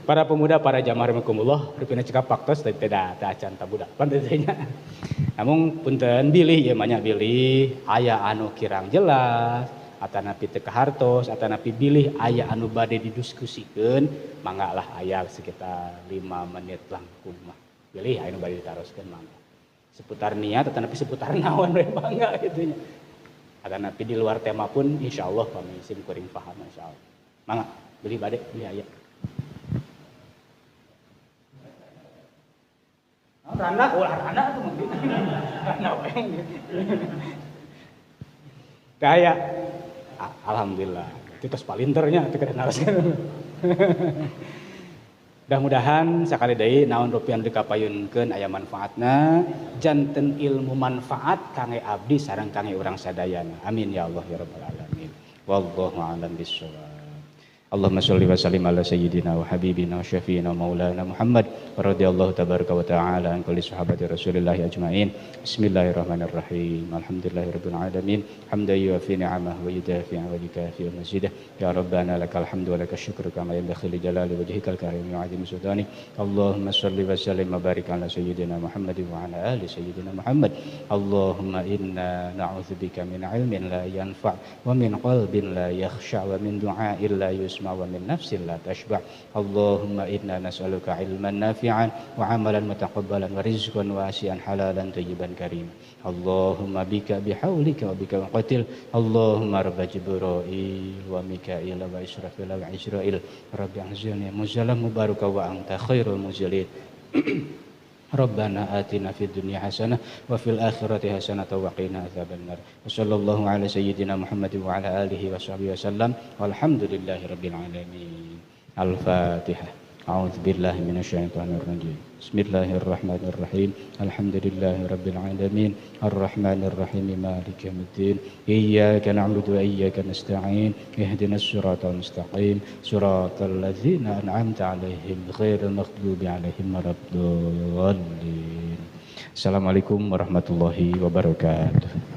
Para pemuda, para jamaah rahimakumullah, rupina cekap faktos teh da acan tabudak panteunya. Namun punten bilih ieu mah nya bilih aya anu kirang jelas, atanapi teu kahartos, atanapi bilih aya anu bade didiskusikeun, mangga lah aya sekitar 5 menit langkung mah. Pilih anu bade ditaroskeun mangga. Seputar niat atanapi seputar naon we mangga kitu nya. Atanapi di luar tema pun insyaallah kami sim kuring paham insyaallah. Mangga beli bade beli aya. Randa tuh mungkin. Randa Kaya, alhamdulillah, itu tos palinternya, itu keren naraskan. Mudah-mudahan sekali deui naon rupiah dikapayunkeun aya manfaatna, janten ilmu manfaat kangge abdi sareng kangge urang sadayana. Amin ya Allah ya rabbal alamin. Wallahu a'lam bishawab. Allahumma sholli wa sallim ala sayyidina wa habibina wa syafiina maulana Muhammad radhiyallahu tabaraka wa ta'ala an kulli sahabati Rasulillah ajmain. Bismillahirrahmanirrahim. Alhamdulillahirabbil alamin. Hamdan yuwafi ni'amahu wa yudafi wa yukafi mazidah. Ya Rabbana lakal hamdu wa lakal syukru kama yanbaghi li jalali wajhikal karim wa 'azimi sultani. Allahumma sholli wa sallim wa barik ala sayyidina Muhammad wa ala ali sayyidina Muhammad. Allahumma inna na'udzubika min 'ilmin la yanfa' wa min qalbin la yakhsha' wa min du'a'in la yusma' wa min nafsin la tashba'. Allahumma inna nas'aluka ilman nafi'an wa amalan mutaqabbalan wa rizqan wasi'an halalan tayyiban karim. Allahumma bika bihaulika wa bika qatil. Allahumma rabba Jibril wa Mikail wa Israfil wa Israil rabbi anzilni muzalam mubaraka wa anta khairul muzilin. Rabbana atina fid dunya hasanah wa fil akhirati hasanah wa qina adzabannar. Wassallallahu ala sayyidina Muhammad wa ala alihi wa sahbihi wasallam. Walhamdulillahi rabbil alamin. Al-Fatihah. A'udzu billahi minasyaitonir rajim. Bismillahirrahmanirrahim. Alhamdulillahi rabbil alamin. Arrahmanir rahim. Maliki yaumiddin. Iyyaka na'budu wa iyyaka nasta'in. Ihdinas siratal mustaqim. Siratal ladzina an'amta 'alaihim ghairil maghdubi 'alaihim waladdallin. Assalamualaikum warahmatullahi wabarakatuh.